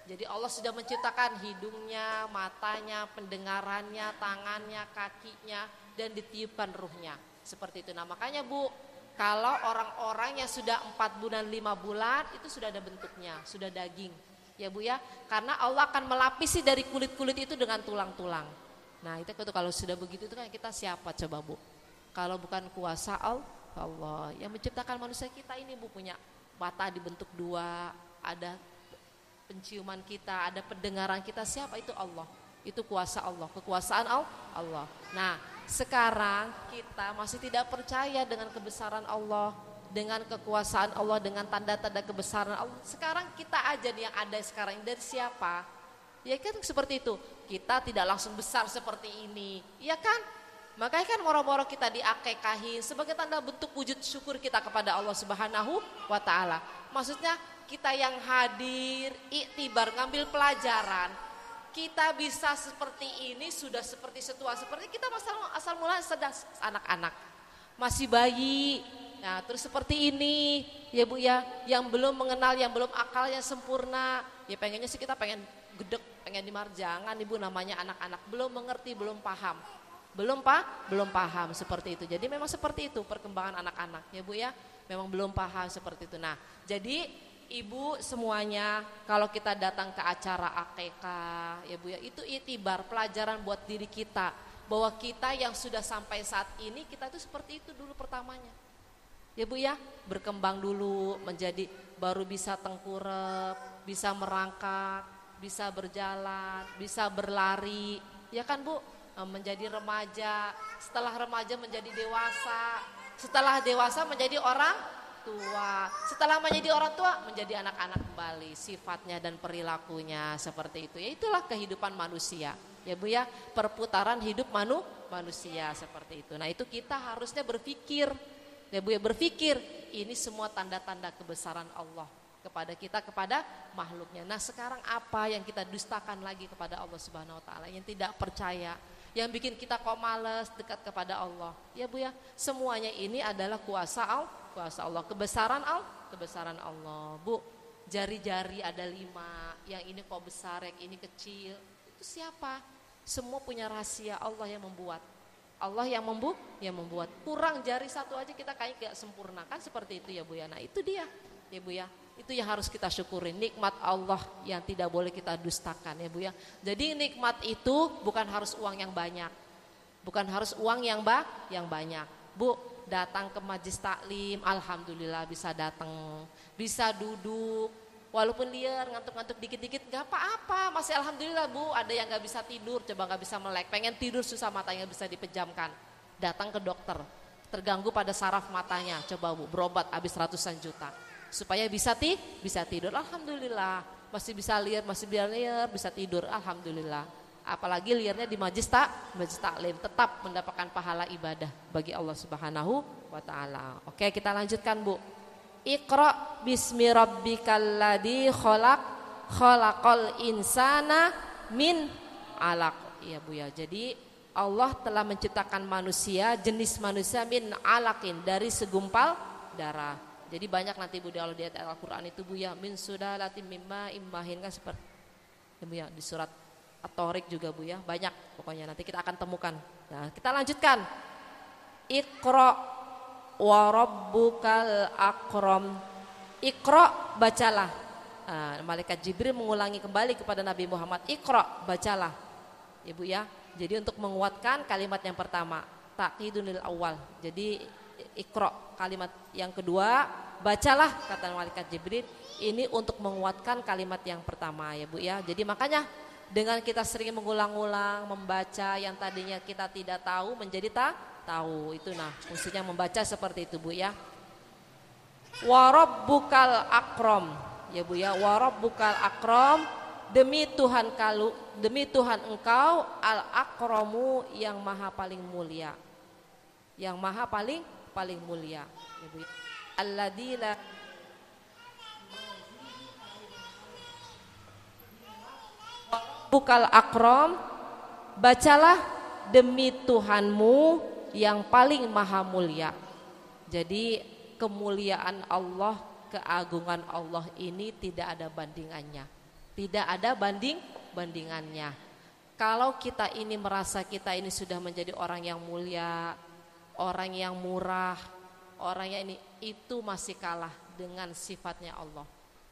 Jadi Allah sudah menciptakan hidungnya, matanya, pendengarannya, tangannya, kakinya, dan ditiupkan ruhnya. Seperti itu. Nah makanya Bu, kalau orang-orang yang sudah 4 bulan, 5 bulan itu sudah ada bentuknya, sudah daging. Ya Bu ya, karena Allah akan melapisi dari kulit-kulit itu dengan tulang-tulang. Nah itu kalau sudah begitu itu kan kita siapa coba Bu? Kalau bukan kuasa Allah yang menciptakan manusia kita ini Bu, punya mata dibentuk 2, ada penciuman kita, ada pendengaran kita, siapa itu? Allah. Itu kuasa Allah, kekuasaan Allah. Nah sekarang kita masih tidak percaya dengan kebesaran Allah, dengan kekuasaan Allah, dengan tanda-tanda kebesaran Allah. Sekarang kita aja nih yang ada sekarang dari siapa? Ya kan seperti itu. Kita tidak langsung besar seperti ini, ya kan? Makanya kan moro-moro kita diakekahi sebagai tanda bentuk wujud syukur kita kepada Allah Subhanahu wa taala. Maksudnya kita yang hadir, iktibar, ngambil pelajaran, kita bisa seperti ini sudah seperti setua, seperti kita asal mula sedang anak-anak, masih bayi. Nah terus seperti ini ya Bu ya, yang belum mengenal, yang belum akalnya sempurna. Ya pengennya sih kita pengen gedek, pengen dimarjangan Ibu, namanya anak-anak, belum mengerti, belum paham. Belum paham seperti itu. Jadi memang seperti itu perkembangan anak-anak ya Bu ya, memang belum paham seperti itu. Nah jadi Ibu semuanya kalau kita datang ke acara akikah ya Bu ya, itu itibar, pelajaran buat diri kita, bahwa kita yang sudah sampai saat ini kita itu seperti itu dulu pertamanya ya Bu ya, berkembang dulu menjadi baru bisa tengkurap, bisa merangkak, bisa berjalan, bisa berlari ya kan Bu, menjadi remaja, setelah remaja menjadi dewasa, setelah dewasa menjadi orang tua. Setelah menjadi orang tua, menjadi anak-anak kembali. Sifatnya dan perilakunya seperti itu. Ya itulah kehidupan manusia. Ya Bu ya, perputaran hidup manusia seperti itu. Nah itu kita harusnya berpikir. Ya Bu ya, berpikir. Ini semua tanda-tanda kebesaran Allah kepada kita, kepada makhluknya. Nah sekarang apa yang kita dustakan lagi kepada Allah Subhanahu Wa Taala, yang tidak percaya, yang bikin kita kok males dekat kepada Allah. Ya Bu ya, semuanya ini adalah kuasa Allah, kebesaran Allah. Bu, jari-jari ada 5, yang ini kok besar, yang ini kecil. Itu siapa? Semua punya rahasia, Allah yang membuat. Allah yang membuat. Kurang jari satu aja kita kayak gak sempurna, kan seperti itu ya Bu ya. Nah itu dia ya Bu ya, itu yang harus kita syukuri, nikmat Allah yang tidak boleh kita dustakan ya Bu ya. Jadi nikmat itu bukan harus uang yang banyak, bukan harus uang yang banyak. Bu, datang ke majlis taklim, alhamdulillah bisa datang, bisa duduk, walaupun liar, ngantuk-ngantuk dikit-dikit gak apa-apa, masih alhamdulillah Bu. Ada yang gak bisa tidur, coba gak bisa melek, pengen tidur susah, matanya bisa dipejamkan, datang ke dokter, terganggu pada saraf matanya, coba Bu, berobat habis ratusan juta supaya bisa tidur, alhamdulillah. Masih bisa liar, bisa tidur, alhamdulillah. Apalagi liarnya di majlis taklim, tetap mendapatkan pahala ibadah bagi Allah Subhanahu wa Ta'ala. Oke, kita lanjutkan Bu. Iqra bismi rabbikal ladzi khalaq, khalaqal insana min alaq. Iya Bu ya. Jadi Allah telah menciptakan manusia, jenis manusia min alaqin, dari segumpal darah. Jadi banyak nanti Bu kalau di ayat Al-Qur'an itu Bu ya, min sudalatin mimma immahin, kan seperti ya Bu ya, di surat At-Tariq juga Bu ya, banyak pokoknya nanti kita akan temukan. Nah, kita lanjutkan. Iqra wa rabbukal akram. Iqra, bacalah. Nah, malaikat Jibril mengulangi kembali kepada Nabi Muhammad, Iqra, bacalah. Ya Bu ya. Jadi untuk menguatkan kalimat yang pertama, taqidunil awal. Jadi Iqra, kalimat yang kedua, bacalah, kata malaikat Jibril. Ini untuk menguatkan kalimat yang pertama ya Bu ya. Jadi makanya dengan kita sering mengulang-ulang membaca yang tadinya kita tidak tahu menjadi tahu. Itu nah fungsinya membaca seperti itu Bu ya. Wa rabbukal akram ya Bu ya. Wa rabbukal akram, demi Tuhan engkau al akramu, yang maha paling mulia. Yang maha paling mulia ya Bu ya. Alladzi la Bukal akram, bacalah demi Tuhanmu yang paling maha mulia. Jadi kemuliaan Allah, keagungan Allah ini tidak ada bandingannya. Tidak ada bandingannya. Kalau kita ini merasa kita ini sudah menjadi orang yang mulia, orang yang murah, orang yang ini, itu masih kalah dengan sifatnya Allah,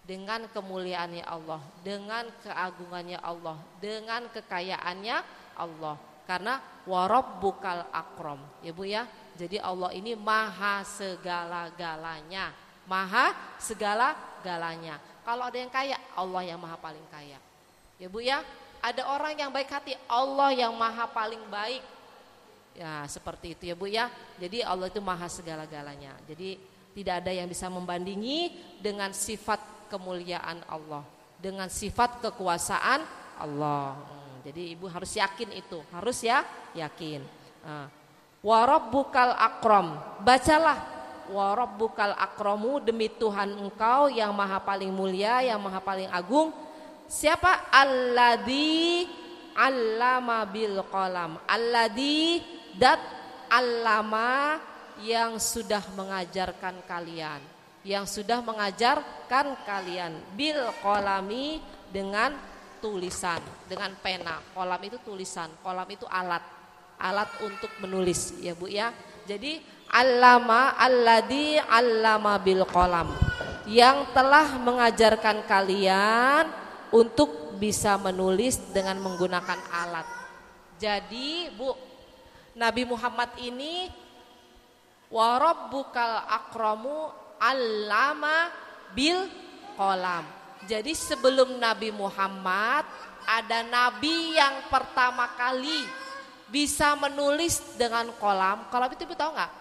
dengan kemuliaannya Allah, dengan keagungannya Allah, dengan kekayaannya Allah. Karena warabbukal akram ya Bu ya. Jadi Allah ini maha segala-galanya, maha segala-galanya. Kalau ada yang kaya, Allah yang maha paling kaya ya Bu ya. Ada orang yang baik hati, Allah yang maha paling baik. Ya seperti itu ya Bu ya. Jadi Allah itu maha segala-galanya. Jadi tidak ada yang bisa membandingi dengan sifat kemuliaan Allah, dengan sifat kekuasaan Allah. Jadi ibu harus yakin itu, harus ya yakin. Wa rabbukal akram, bacalah wa rabbukal akramu, demi Tuhan engkau yang maha paling mulia, yang maha paling agung. Siapa? Alladzi allama bil qalam. Alladzi, dat allama, yang sudah mengajarkan kalian, yang sudah mengajarkan kalian bil qalami, dengan tulisan, dengan pena. Qalam itu tulisan, qalam itu alat untuk menulis ya Bu ya. Jadi allama, alladzi allama bil qalam, yang telah mengajarkan kalian untuk bisa menulis dengan menggunakan alat. Jadi Bu, Nabi Muhammad ini wa rabbukal akramu allama bil qalam. Jadi sebelum Nabi Muhammad ada nabi yang pertama kali bisa menulis dengan qalam. Qalam itu Ibu tahu nggak?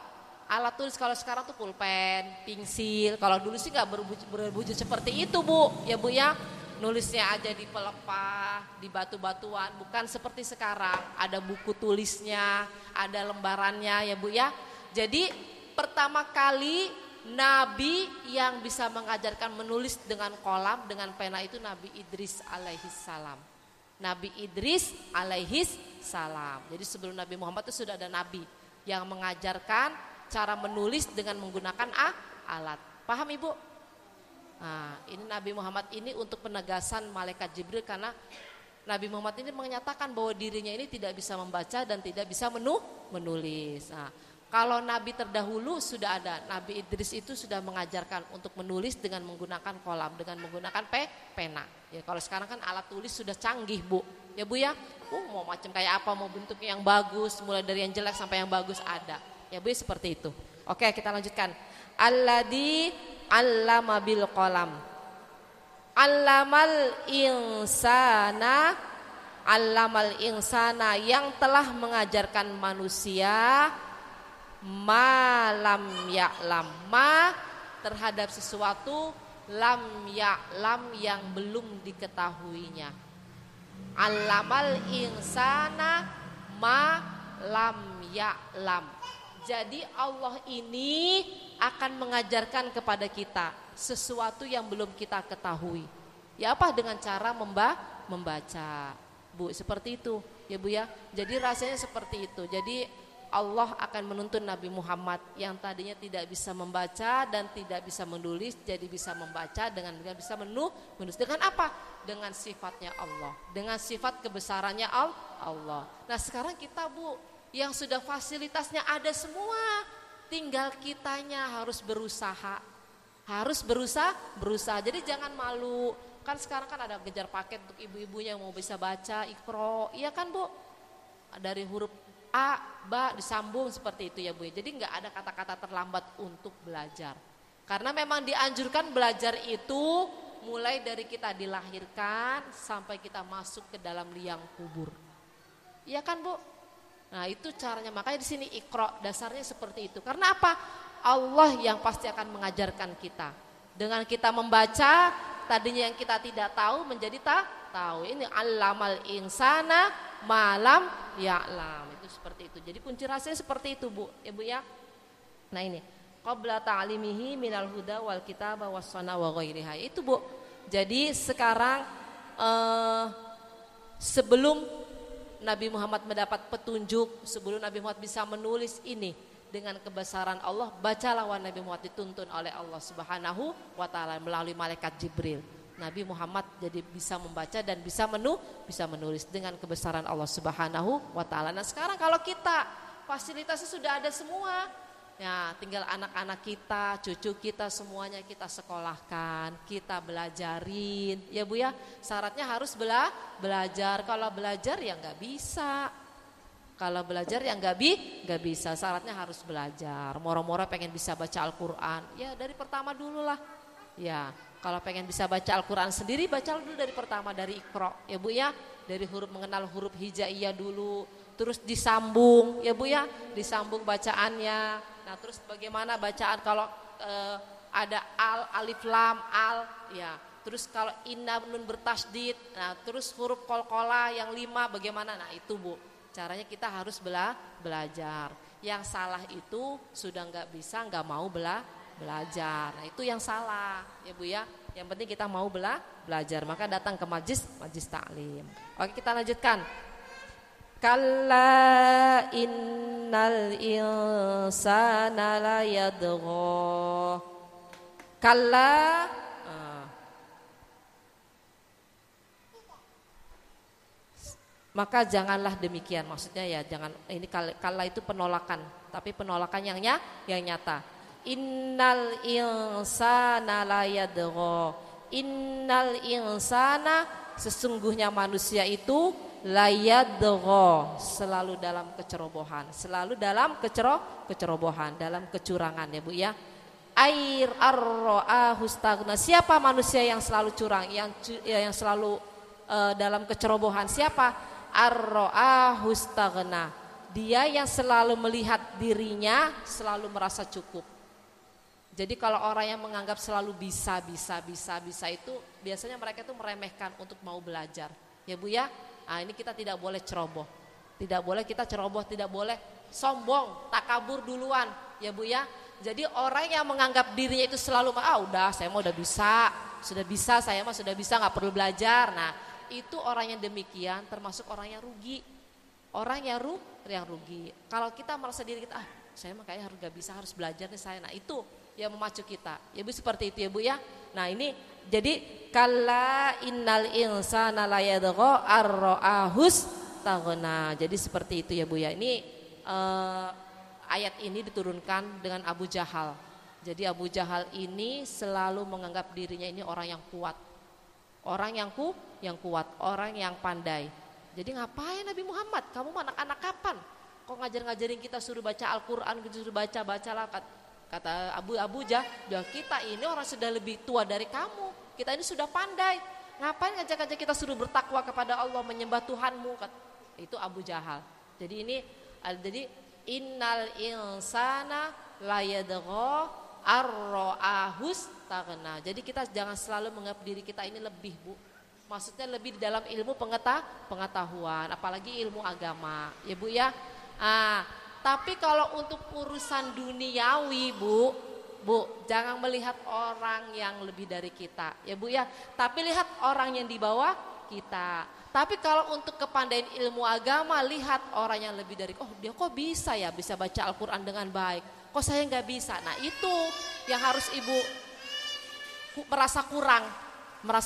Alat tulis kalau sekarang tuh pulpen, pensil. Kalau dulu sih nggak berwujud seperti itu Bu, ya Bu ya. Nulisnya aja di pelepah, di batu-batuan, bukan seperti sekarang. Ada buku tulisnya, ada lembarannya ya Bu ya. Jadi pertama kali Nabi yang bisa mengajarkan menulis dengan kolam, dengan pena itu Nabi Idris alaihissalam. Nabi Idris alaihissalam. Jadi sebelum Nabi Muhammad itu sudah ada Nabi yang mengajarkan cara menulis dengan menggunakan alat. Paham Ibu? Nah, ini Nabi Muhammad ini untuk penegasan malaikat Jibril karena Nabi Muhammad ini menyatakan bahwa dirinya ini tidak bisa membaca dan tidak bisa menulis. Nah, kalau Nabi terdahulu sudah ada, Nabi Idris itu sudah mengajarkan untuk menulis dengan menggunakan kolam, dengan menggunakan pena. Ya kalau sekarang kan alat tulis sudah canggih Bu, ya Bu ya. Mau macam kayak apa, mau bentuknya yang bagus, mulai dari yang jelek sampai yang bagus ada. Ya Bu seperti itu. Oke kita lanjutkan. Alladzi 'allama bil qalam. 'Allamal insana yang telah mengajarkan manusia malam ya'lam terhadap sesuatu lam ya'lam yang belum diketahuinya. 'Allamal insana ma lam ya'lam. Jadi Allah ini akan mengajarkan kepada kita sesuatu yang belum kita ketahui. Ya apa? Dengan cara membaca. Bu, seperti itu. Ya Bu ya. Jadi rasanya seperti itu. Jadi Allah akan menuntun Nabi Muhammad yang tadinya tidak bisa membaca dan tidak bisa menulis jadi bisa membaca dengan bisa menulis. Dengan apa? Dengan sifatnya Allah. Dengan sifat kebesarannya Allah. Nah, sekarang kita Bu yang sudah fasilitasnya ada semua, tinggal kitanya harus berusaha. Jadi jangan malu. Kan sekarang kan ada kejar paket untuk ibu-ibu yang mau bisa baca Iqra, iya kan Bu? Dari huruf A, Ba disambung seperti itu ya Bu. Jadi nggak ada kata-kata terlambat untuk belajar. Karena memang dianjurkan belajar itu mulai dari kita dilahirkan sampai kita masuk ke dalam liang kubur. Iya kan Bu? Nah itu caranya, makanya di sini Iqra dasarnya seperti itu. Karena apa? Allah yang pasti akan mengajarkan kita. Dengan kita membaca, tadinya yang kita tidak tahu menjadi tahu. Ini 'allamal insana malam ya'lam. Itu seperti itu. Jadi kunci rahasianya seperti itu Bu, ya Bu ya. Nah ini qabla ta'limihi minal huda wal kitaba was sunnah wa ghairiha. Itu Bu. Jadi sekarang sebelum Nabi Muhammad mendapat petunjuk, sebelum Nabi Muhammad bisa menulis ini dengan kebesaran Allah, bacalah wahai Nabi Muhammad dituntun oleh Allah Subhanahu wa taala melalui malaikat Jibril. Nabi Muhammad jadi bisa membaca dan bisa menulis dengan kebesaran Allah Subhanahu wa taala. Nah, sekarang kalau kita fasilitasnya sudah ada semua. Ya, tinggal anak-anak kita, cucu kita semuanya kita sekolahkan, kita belajarin. Ya Bu ya, syaratnya harus belajar. Kalau belajar ya nggak bisa. Kalau belajar ya nggak bisa. Syaratnya harus belajar. Moro-moro pengen bisa baca Al-Quran, ya dari pertama dulu lah. Ya, kalau pengen bisa baca Al-Quran sendiri, baca dulu dari pertama dari Iqra. Ya Bu ya, dari huruf mengenal huruf hijaiyah dulu. Terus disambung, ya Bu ya, disambung bacaannya. Nah terus bagaimana bacaan kalau ada alif lam al ya. Terus kalau inna nun bertasdid. Nah terus huruf qalqalah yang 5 bagaimana? Nah itu Bu. Caranya kita harus belajar. Yang salah itu sudah nggak bisa, nggak mau belajar. Nah itu yang salah ya Bu ya. Yang penting kita mau belajar. Maka datang ke majlis taklim. Oke kita lanjutkan. Kalla innal insana la yadgha. Kalla maka janganlah demikian. Maksudnya ya jangan, ini kalla itu penolakan, tapi penolakan yang nyata. Innal insana la yadgha. Innal insana, sesungguhnya manusia itu layadgha, selalu dalam kecerobohan, selalu dalam kecerobohan, dalam kecurangan ya Bu ya. Air ar-ra'ahu stagna. Siapa manusia yang selalu curang, yang selalu dalam kecerobohan? Siapa? Ar-ra'ahu stagna. Dia yang selalu melihat dirinya selalu merasa cukup. Jadi kalau orang yang menganggap selalu bisa itu biasanya mereka itu meremehkan untuk mau belajar. Ya Bu ya, nah ini kita tidak boleh ceroboh. Tidak boleh kita ceroboh, tidak boleh sombong, takabur duluan. Ya Bu ya, jadi orang yang menganggap dirinya itu selalu udah saya mah udah bisa, saya mah sudah bisa nggak perlu belajar. Nah itu orang yang demikian termasuk orang yang rugi. Orang yang rugi. Kalau kita merasa diri kita saya mah kayaknya harus gak bisa, harus belajar nih saya. Nah itu yang memacu kita. Ya Bu seperti itu ya Bu ya. Nah ini jadi kalla innal insana layadgha ar-ra'ahus taghna. Jadi seperti itu ya Bu ya. Ini ayat ini diturunkan dengan Abu Jahal. Jadi Abu Jahal ini selalu menganggap dirinya ini orang yang kuat. Orang yang kuat, orang yang pandai. Jadi ngapain Nabi Muhammad? Kamu anak-anak kapan? Kok ngajarin kita suruh baca Al-Quran, suruh baca-bacalah. Kata Abu Jahal, kita ini orang sudah lebih tua dari kamu. Kita ini sudah pandai. Ngapain ngajak-ngajak kita suruh bertakwa kepada Allah, menyembah Tuhanmu? Itu Abu Jahal. Jadi innal insana layadgha ar-ra'ahus taghna. Jadi kita jangan selalu menganggap diri kita ini lebih Bu. Maksudnya lebih di dalam ilmu pengetahuan, apalagi ilmu agama, ya Bu ya. Tapi kalau untuk urusan duniawi Bu, jangan melihat orang yang lebih dari kita, ya Bu ya. Tapi lihat orang yang di bawah kita. Tapi kalau untuk kepandaian ilmu agama, lihat orang yang lebih dari, dia kok bisa ya, bisa baca Al-Quran dengan baik. Kok saya nggak bisa? Nah itu yang harus Ibu merasa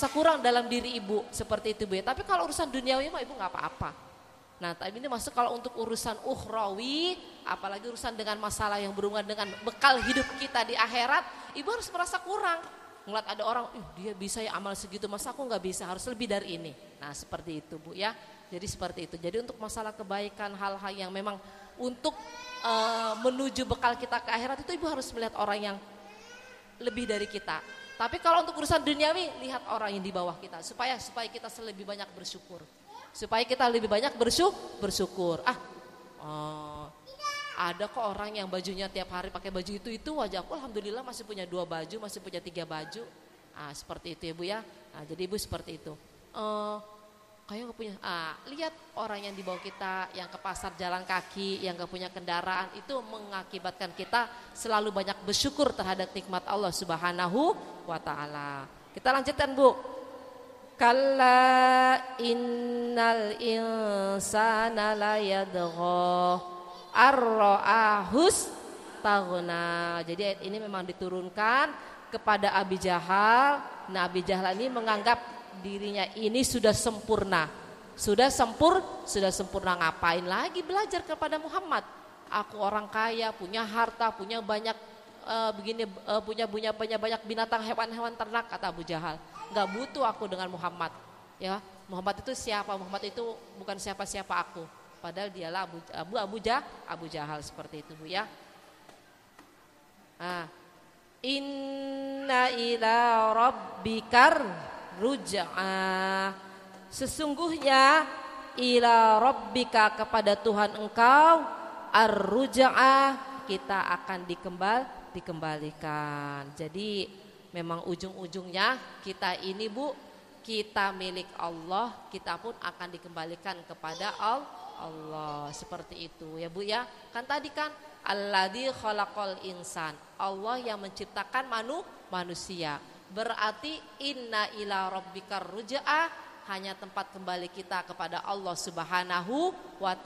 kurang dalam diri Ibu, seperti itu Bu ya. Tapi kalau urusan duniawi mah Ibu nggak apa-apa. Nah tapi ini masuk kalau untuk urusan ukhrawi, apalagi urusan dengan masalah yang berhubungan dengan bekal hidup kita di akhirat, Ibu harus merasa kurang. Ngeliat ada orang, dia bisa ya amal segitu, masa aku nggak bisa, harus lebih dari ini. Nah seperti itu Bu ya. Jadi seperti itu. Jadi untuk masalah kebaikan, hal-hal yang memang untuk menuju bekal kita ke akhirat itu Ibu harus melihat orang yang lebih dari kita. Tapi kalau untuk urusan duniawi, lihat orang yang di bawah kita supaya kita lebih banyak bersyukur. Supaya kita lebih banyak bersyukur. Ada kok orang yang bajunya tiap hari pakai baju itu wajah aku alhamdulillah masih punya 2 baju, masih punya 3 baju. Seperti itu ya Bu ya. Jadi Ibu seperti itu. Kayak gak punya. Lihat orang yang di bawah kita, yang ke pasar jalan kaki, yang gak punya kendaraan, itu mengakibatkan kita selalu banyak bersyukur terhadap nikmat Allah Subhanahu wa ta'ala. Kita lanjutkan Bu. Kalla innal insana layadgha ar-ra'ahus taghna. Jadi ayat ini memang diturunkan kepada Abi Jahal. Nah Abi Jahal ini menganggap dirinya ini sudah sempurna. Sudah sempurna, ngapain lagi belajar kepada Muhammad? Aku orang kaya, punya harta, punya banyak punya banyak binatang, hewan-hewan ternak, kata Abu Jahal. Enggak butuh aku dengan Muhammad. Ya, Muhammad itu siapa? Muhammad itu bukan siapa-siapa aku. Padahal dialah Abu Jahal, seperti itu Bu ya. Inna ila rabbikar ruj'ah. Sesungguhnya ila rabbika, kepada Tuhan engkau, ar-ruj'ah, kita akan dikembalikan. Jadi memang ujung-ujungnya kita ini Bu, kita milik Allah, kita pun akan dikembalikan kepada Allah. Seperti itu ya Bu ya. Kan tadi kan alladzi khalaqal insan, Allah yang menciptakan manusia. Berarti inna ila rabbikar ruj'ah, hanya tempat kembali kita kepada Allah Subhanahu wa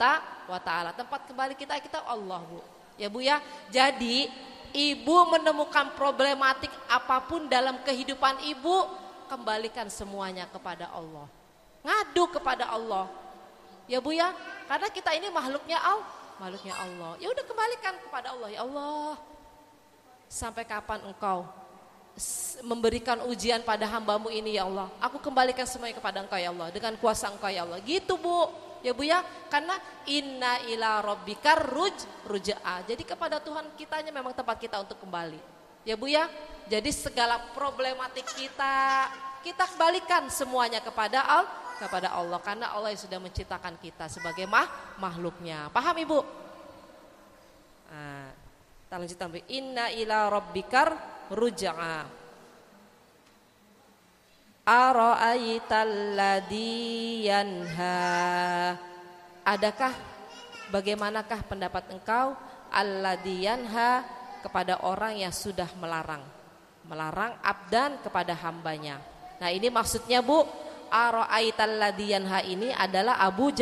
ta'ala. Tempat kembali kita Allah Bu. Ya Bu ya. Jadi Ibu menemukan problematik apapun dalam kehidupan Ibu, kembalikan semuanya kepada Allah. Ngadu kepada Allah. Ya Bu ya. Karena kita ini makhluknya Allah. Ya udah, kembalikan kepada Allah. Ya Allah, sampai kapan Engkau memberikan ujian pada hambamu ini ya Allah? Aku kembalikan semuanya kepada Engkau ya Allah, dengan kuasa Engkau ya Allah. Gitu Bu. Ya Bu ya. Karena inna ila rabbikar ruj'ah. Jadi kepada Tuhan kitanya memang tempat kita untuk kembali. Ya Bu ya. Jadi segala problematik kita kembalikan semuanya kepada kepada Allah, karena Allah yang sudah menciptakan kita sebagai makhluknya. Paham Ibu? Nah, kita lanjutkan. Inna ila rabbikar ruj'a. Ara'aital ladzi yanha. Adakah, bagaimanakah pendapat engkau alladzi yanha, kepada orang yang sudah melarang abdan, kepada hambanya. Nah ini maksudnya Bu, ara'aital ladzi yanha ini adalah Abu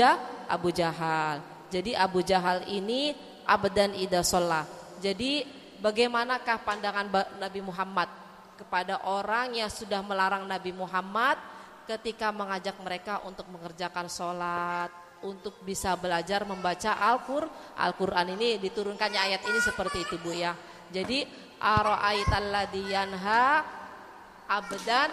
Jahal. Jadi Abu Jahal ini abdan idza shalla. Jadi bagaimanakah pandangan Nabi Muhammad kepada orang yang sudah melarang Nabi Muhammad ketika mengajak mereka untuk mengerjakan sholat, untuk bisa belajar membaca Al-Quran. Ini diturunkannya ayat ini seperti itu Bu ya. Jadi ara'aital ladzi yanha abdan.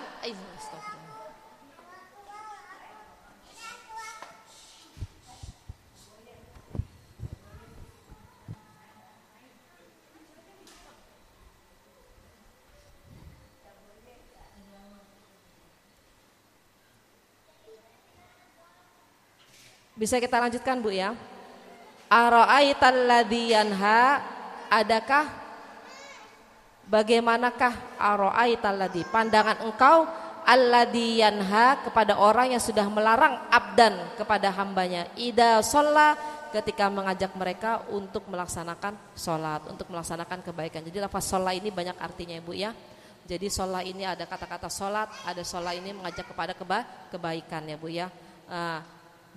Bisa kita lanjutkan Bu ya. Ara'aital ladzi yanha, adakah, bagaimanakah ara'aital ladzi, pandangan engkau alladzi yanha, kepada orang yang sudah melarang abdan, kepada hambanya, idza shalla, ketika mengajak mereka untuk melaksanakan sholat, untuk melaksanakan kebaikan. Jadi lafaz sholat ini banyak artinya Ibu ya. Jadi sholat ini ada kata-kata sholat, ada sholat ini mengajak kepada kebaikan ya Bu ya.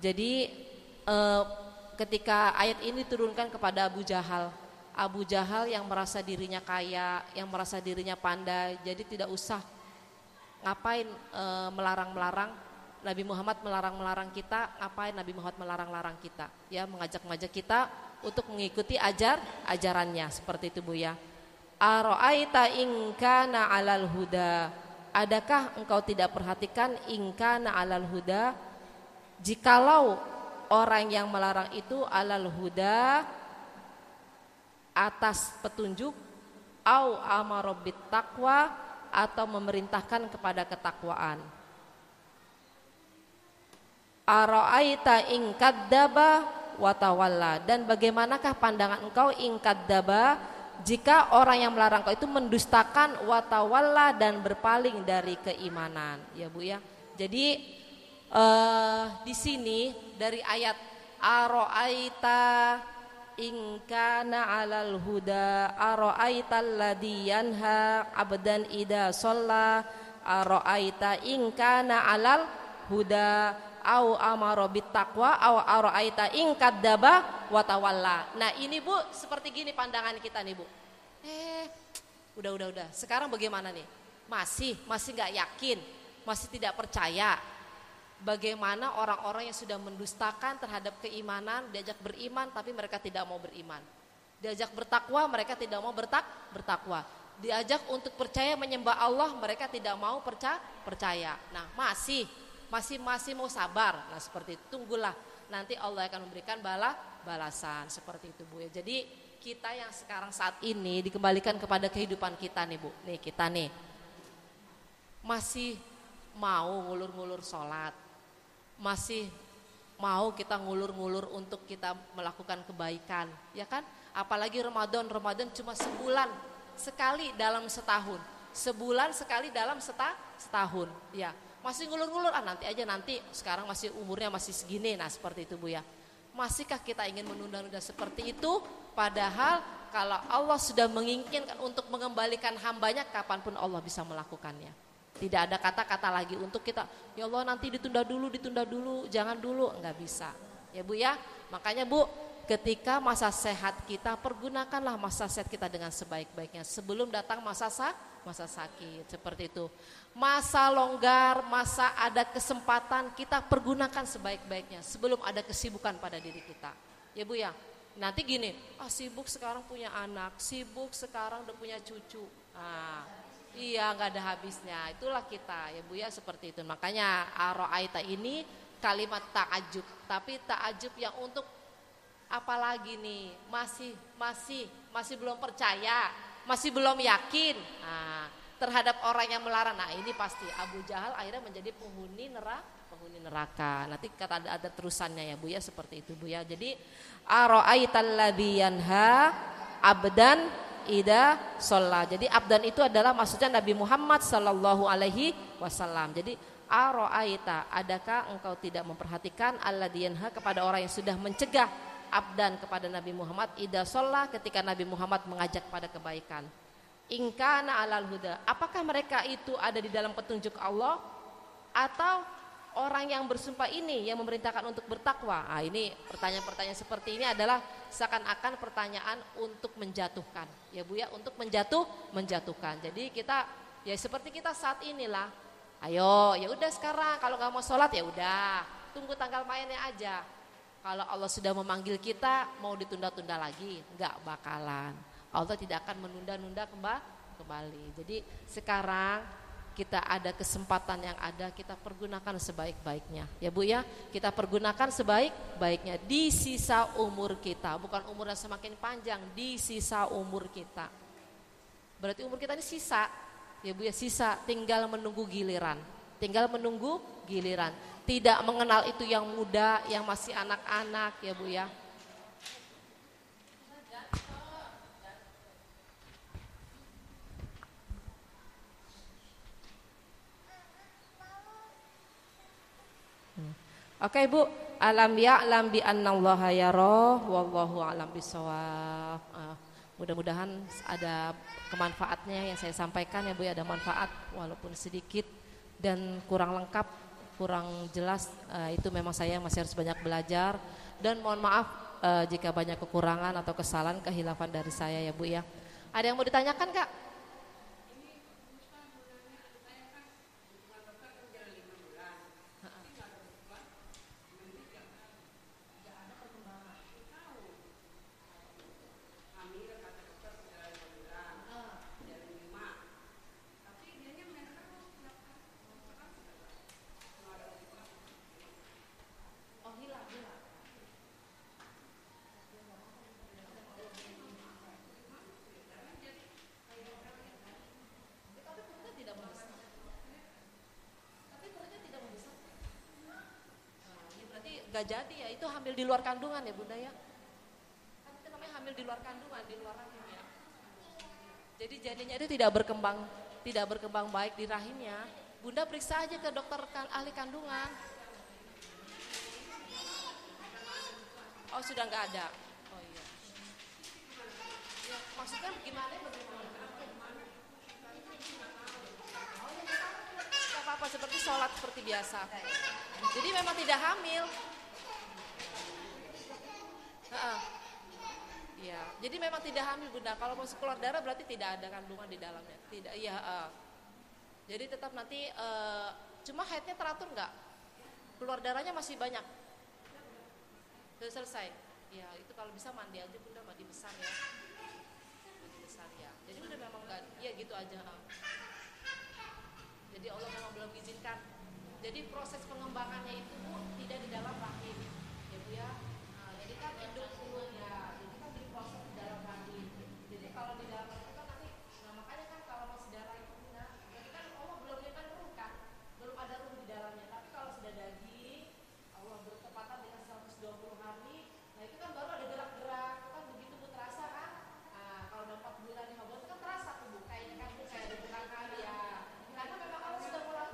Jadi ketika ayat ini diturunkan kepada Abu Jahal yang merasa dirinya kaya, yang merasa dirinya pandai, jadi tidak usah ngapain melarang-melarang Nabi Muhammad, melarang-melarang kita, ngapain Nabi Muhammad melarang-larang kita, ya mengajak-ngajak kita untuk mengikuti ajarannya, seperti itu Bu ya. Ara'aita in kana 'alal huda, adakah engkau tidak perhatikan in kana 'alal huda, jikalau orang yang melarang itu 'alal huda, atas petunjuk, au amara bit taqwa, atau memerintahkan kepada ketakwaan. Ara'aita in kadzdzaba wa tawalla, dan bagaimanakah pandangan engkau in kadzdzaba, jika orang yang melarang engkau itu mendustakan wa tawalla, dan berpaling dari keimanan, ya Bu ya. Jadi di sini dari ayat ara'aita in kana 'alal huda, ara'aital ladzi yanha abdan idza shalla, ara'aita in kana 'alal huda au amara bit taqwa au ara'aita in kadzdzaba wa tawalla. Nah, ini Bu, seperti gini pandangan kita nih Bu. Udah. Sekarang bagaimana nih? Masih enggak yakin, masih tidak percaya. Bagaimana orang-orang yang sudah mendustakan terhadap keimanan, diajak beriman tapi mereka tidak mau beriman. Diajak bertakwa, mereka tidak mau bertakwa. Diajak untuk percaya menyembah Allah, mereka tidak mau percaya. Nah, masih mau sabar. Nah, seperti itu. Tunggulah, nanti Allah akan memberikan balasan, seperti itu Bu ya. Jadi kita yang sekarang saat ini dikembalikan kepada kehidupan kita nih Bu. Nih kita nih masih mau ngulur-ngulur sholat, masih mau kita ngulur-ngulur untuk kita melakukan kebaikan, ya kan? Apalagi Ramadan cuma sebulan sekali dalam setahun, sebulan sekali dalam setahun, ya. Masih ngulur-ngulur, nanti sekarang masih umurnya masih segini. Nah seperti itu Bu ya. Masihkah kita ingin menunda-nunda seperti itu? Padahal kalau Allah sudah menginginkan untuk mengembalikan hambanya, kapanpun Allah bisa melakukannya. Tidak ada kata-kata lagi untuk kita, ya Allah nanti ditunda dulu, jangan dulu, enggak bisa. Ya Bu ya, makanya Bu, ketika masa sehat kita, pergunakanlah masa sehat kita dengan sebaik-baiknya sebelum datang masa sakit, seperti itu. Masa longgar, masa ada kesempatan, kita pergunakan sebaik-baiknya sebelum ada kesibukan pada diri kita. Ya Bu ya, nanti gini, sibuk sekarang punya anak, sibuk sekarang udah punya cucu. Iya, nggak ada habisnya. Itulah kita ya Bu ya, seperti itu. Makanya ara'aita ini kalimat ta'ajub, tapi ta'ajub yang untuk apalagi nih, masih belum percaya, masih belum yakin terhadap orang yang melarang. Nah ini pasti Abu Jahal akhirnya menjadi penghuni penghuni neraka. Nanti kata ada terusannya ya Bu ya, seperti itu Bu ya. Jadi ara'aital ladzi yanha abdan ida sholat. Jadi abdan itu adalah maksudnya Nabi Muhammad sallallahu alaihi wasallam. Jadi ara'aita, adakah engkau tidak memperhatikan alladzi yanha kepada orang yang sudah mencegah abdan kepada Nabi Muhammad ida sholat, ketika Nabi Muhammad mengajak pada kebaikan. Ingkana alal huda, apakah mereka itu ada di dalam petunjuk Allah atau orang yang bersumpah ini yang memerintahkan untuk bertakwa? Nah, ini pertanyaan-pertanyaan seperti ini adalah seakan-akan pertanyaan untuk menjatuhkan, ya Bu ya, untuk menjatuhkan. Jadi kita ya seperti kita saat inilah, ayo ya udah sekarang kalau nggak mau sholat ya udah tunggu tanggal mainnya aja. Kalau Allah sudah memanggil kita mau ditunda-tunda lagi nggak bakalan. Allah tidak akan menunda-nunda kembali. Jadi sekarang kita ada kesempatan yang ada, kita pergunakan sebaik-baiknya. Ya Bu ya, kita pergunakan sebaik-baiknya di sisa umur kita. Bukan umur yang semakin panjang, di sisa umur kita. Berarti umur kita ini sisa. Ya Bu ya, sisa, tinggal menunggu giliran. Tidak mengenal itu yang muda, yang masih anak-anak ya Bu ya. Oke Bu, alam ya'lam bi annallaha yara wallahu a'lam bishawab. Mudah-mudahan ada kemanfaatnya yang saya sampaikan ya Bu ya, ada manfaat walaupun sedikit dan kurang lengkap, kurang jelas, itu memang saya masih harus banyak belajar dan mohon maaf jika banyak kekurangan atau kesalahan kehilafan dari saya ya Bu ya. Ada yang mau ditanyakan Kak? Gak jadi ya, itu hamil di luar kandungan ya Bunda ya. Kan itu namanya hamil di luar kandungan, di luar rahim ya. Jadi janinnya itu tidak berkembang baik di rahimnya. Bunda periksa aja ke dokter ahli kandungan. Oh sudah nggak ada. Oh iya. Ya, maksudnya gimana? Oh ya, nggak apa-apa, seperti sholat seperti biasa. Jadi memang tidak hamil. Ya, jadi memang tidak hamil Bunda. Kalau masuk keluar darah berarti tidak ada kandungan di dalamnya. Tidak, iya. Jadi tetap nanti cuma haidnya teratur nggak? Keluar darahnya masih banyak. Sudah selesai. Ya, itu kalau bisa mandi aja Bunda, mandi besar ya. Mandi besar ya. Jadi udah memang nggak, ya gitu aja. Jadi Allah memang belum izinkan. Jadi proses pengembangannya itu Bu tidak di dalam rahim. Ya Bu ya. Jadi kan induk dulu ya. Jadi kan diproses di dalam rahim. Jadi kalau di dalam rahim kan nanti, nah makanya kan kalau masih darah itu Bunda, berarti kan Allah belum nyiapkan ruh kan, belum ada ruh di dalamnya. Tapi kalau sudah daging, Allah bertepatan dengan 120 hari, nah itu kan baru ada gerak-gerak, itu kan begitu Bu terasa kan. Nah kalau udah 4 bulan 5 bulan itu kan terasa tuh Bu, kayaknya kan Bu kayak ada gerakan ya. Karena memang Allah sudah mulai.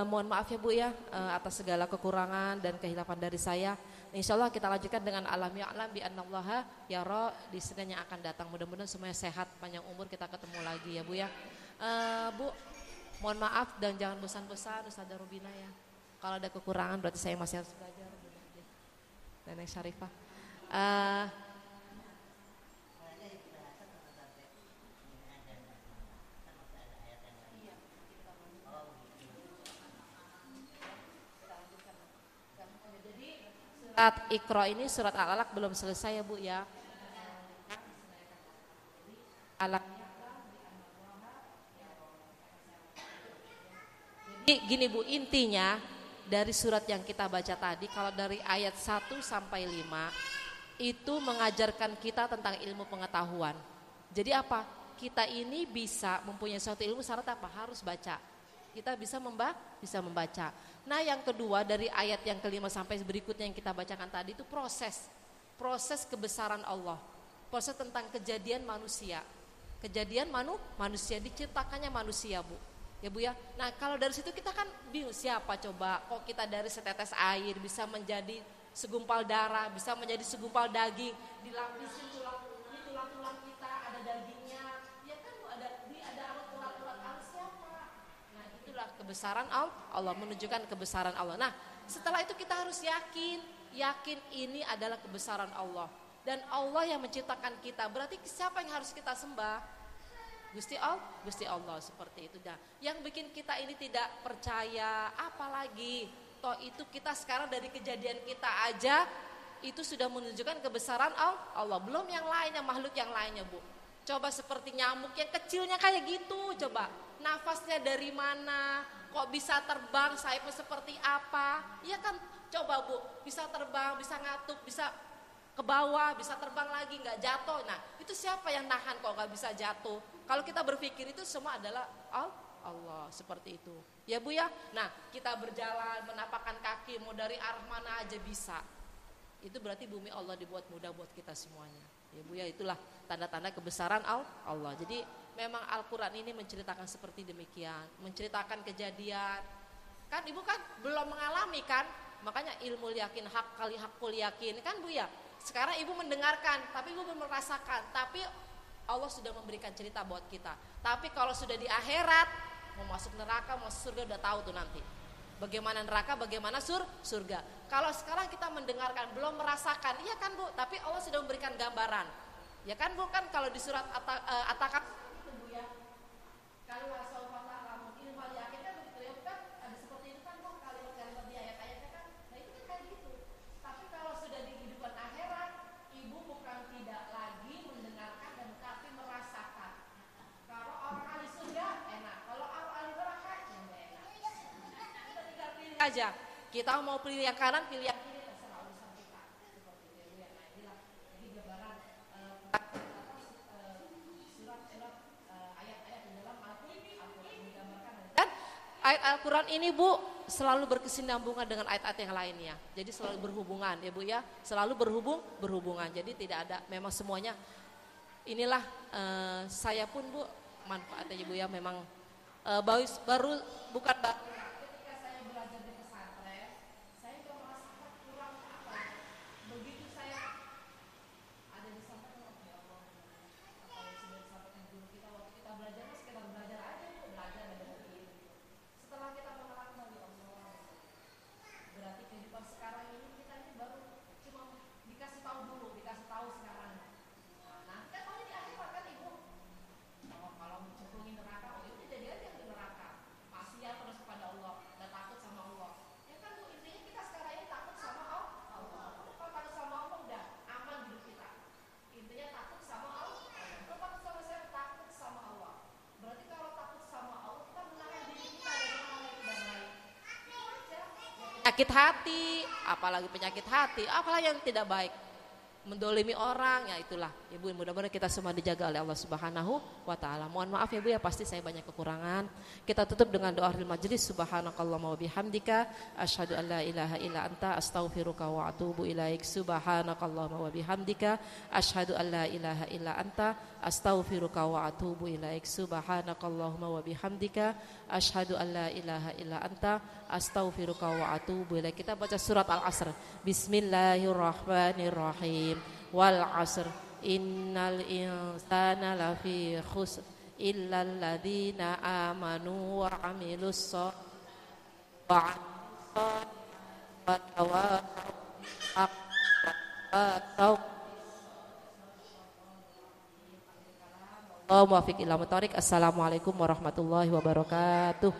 Mohon maaf ya Bu ya atas segala kekurangan dan kehilafan dari saya. Insya Allah kita lanjutkan dengan alam ya'lam bi annallaha yara di Senin yang akan datang. Mudah-mudahan semuanya sehat, panjang umur, kita ketemu lagi ya Bu ya. Bu, Mohon maaf dan jangan bosan-bosan Ustazah Rubina ya. Kalau ada kekurangan berarti saya masih harus belajar. Nenek Syarifah. Surat Iqra ini surat Al-Alaq belum selesai ya Bu ya. Alaq. Jadi gini Bu, intinya dari surat yang kita baca tadi, kalau dari ayat 1 sampai 5 itu mengajarkan kita tentang ilmu pengetahuan. Jadi apa? Kita ini bisa mempunyai suatu ilmu syarat apa? Harus baca. Kita bisa membaca. Nah yang kedua dari ayat yang kelima sampai berikutnya yang kita bacakan tadi itu proses kebesaran Allah, proses tentang kejadian manusia, manusia diciptakannya manusia Bu, ya Bu ya. Nah kalau dari situ kita kan bingung siapa coba, kok kita dari setetes air bisa menjadi segumpal darah, bisa menjadi segumpal daging, dilapisi tulang-tulang kita ada dagingnya, ya kan Bu, ada urat-urat halus siapa? Nah itulah kebesaran Allah, menunjukkan kebesaran Allah. Nah setelah itu kita harus yakin ini adalah kebesaran Allah. Dan Allah yang menciptakan kita, berarti siapa yang harus kita sembah? Gusti Allah seperti itu. Nah, yang bikin kita ini tidak percaya, apalagi toh itu kita sekarang dari kejadian kita aja itu sudah menunjukkan kebesaran Allah. Belum yang lainnya, makhluk yang lainnya Bu. Coba seperti nyamuk yang kecilnya kayak gitu, coba nafasnya dari mana? Kok bisa terbang, sayapnya seperti apa? Iya kan, coba Bu, bisa terbang, bisa ngatuk, bisa ke bawah, bisa terbang lagi, nggak jatuh. Nah itu siapa yang nahan kok nggak bisa jatuh? Kalau kita berpikir itu semua adalah Allah, seperti itu ya Bu ya. Nah kita berjalan menapakkan kaki mau dari arah mana aja bisa. Itu berarti bumi Allah dibuat mudah buat kita semuanya ya Bu ya. Itulah tanda-tanda kebesaran Allah. Jadi memang Al-Quran ini menceritakan seperti demikian, menceritakan kejadian. Kan Ibu kan belum mengalami kan, makanya ilmu yakin hakul yakin kan Bu ya. Sekarang Ibu mendengarkan, tapi Ibu belum merasakan. Tapi Allah sudah memberikan cerita buat kita. Tapi kalau sudah di akhirat, mau masuk neraka, mau masuk surga udah tahu tuh nanti. Bagaimana neraka, bagaimana surga. Kalau sekarang kita mendengarkan, belum merasakan, iya kan Bu? Tapi Allah sudah memberikan gambaran. Ya kan Bu, kan kalau di surat At-Takasur itu Bu ya. Kalau aja kita mau pilih yang kanan, pilih yang kiri, terserah urusan kita. Seperti itu ya. Nah inilah jadi gambaran surat ayat-ayat di dalam Al-Quran menggambarkan. Dan ayat Al-Quran ini Bu selalu berkesinambungan dengan ayat-ayat yang lainnya. Jadi selalu berhubungan ya Bu ya, selalu berhubungan. Jadi tidak ada, memang semuanya. Inilah saya pun Bu manfaatnya Bu ya, memang baru bukan baru. Penyakit hati, apalagi penyakit hati, apalagi yang tidak baik, mendolimi orang, ya itulah Ibu. Mudah-mudahan kita semua dijaga oleh Allah Subhanahu wa ta'ala. Mohon maaf ya Bu ya, pasti saya banyak kekurangan. Kita tutup dengan doa akhir majlis. Subhanakallahumma wa bihamdika asyhadu an la ilaha illa anta astaghfiruka wa atubu ilaik. Subhanakallahumma wa bihamdika asyhadu an la ilaha illa anta astaghfiruka wa atubu ilaik. Subhanakallahumma wa bihamdika asyhadu an la ilaha illa anta astaghfiruka wa atubu ilaik. Kita baca surat Al-Asr. Bismillahirrahmanirrahim. Wal 'asr innal insana lafi khusr illal ladzina amanu wa 'amilus shalihati wa tawasaw Assalamualaikum warahmatullahi wabarakatuh.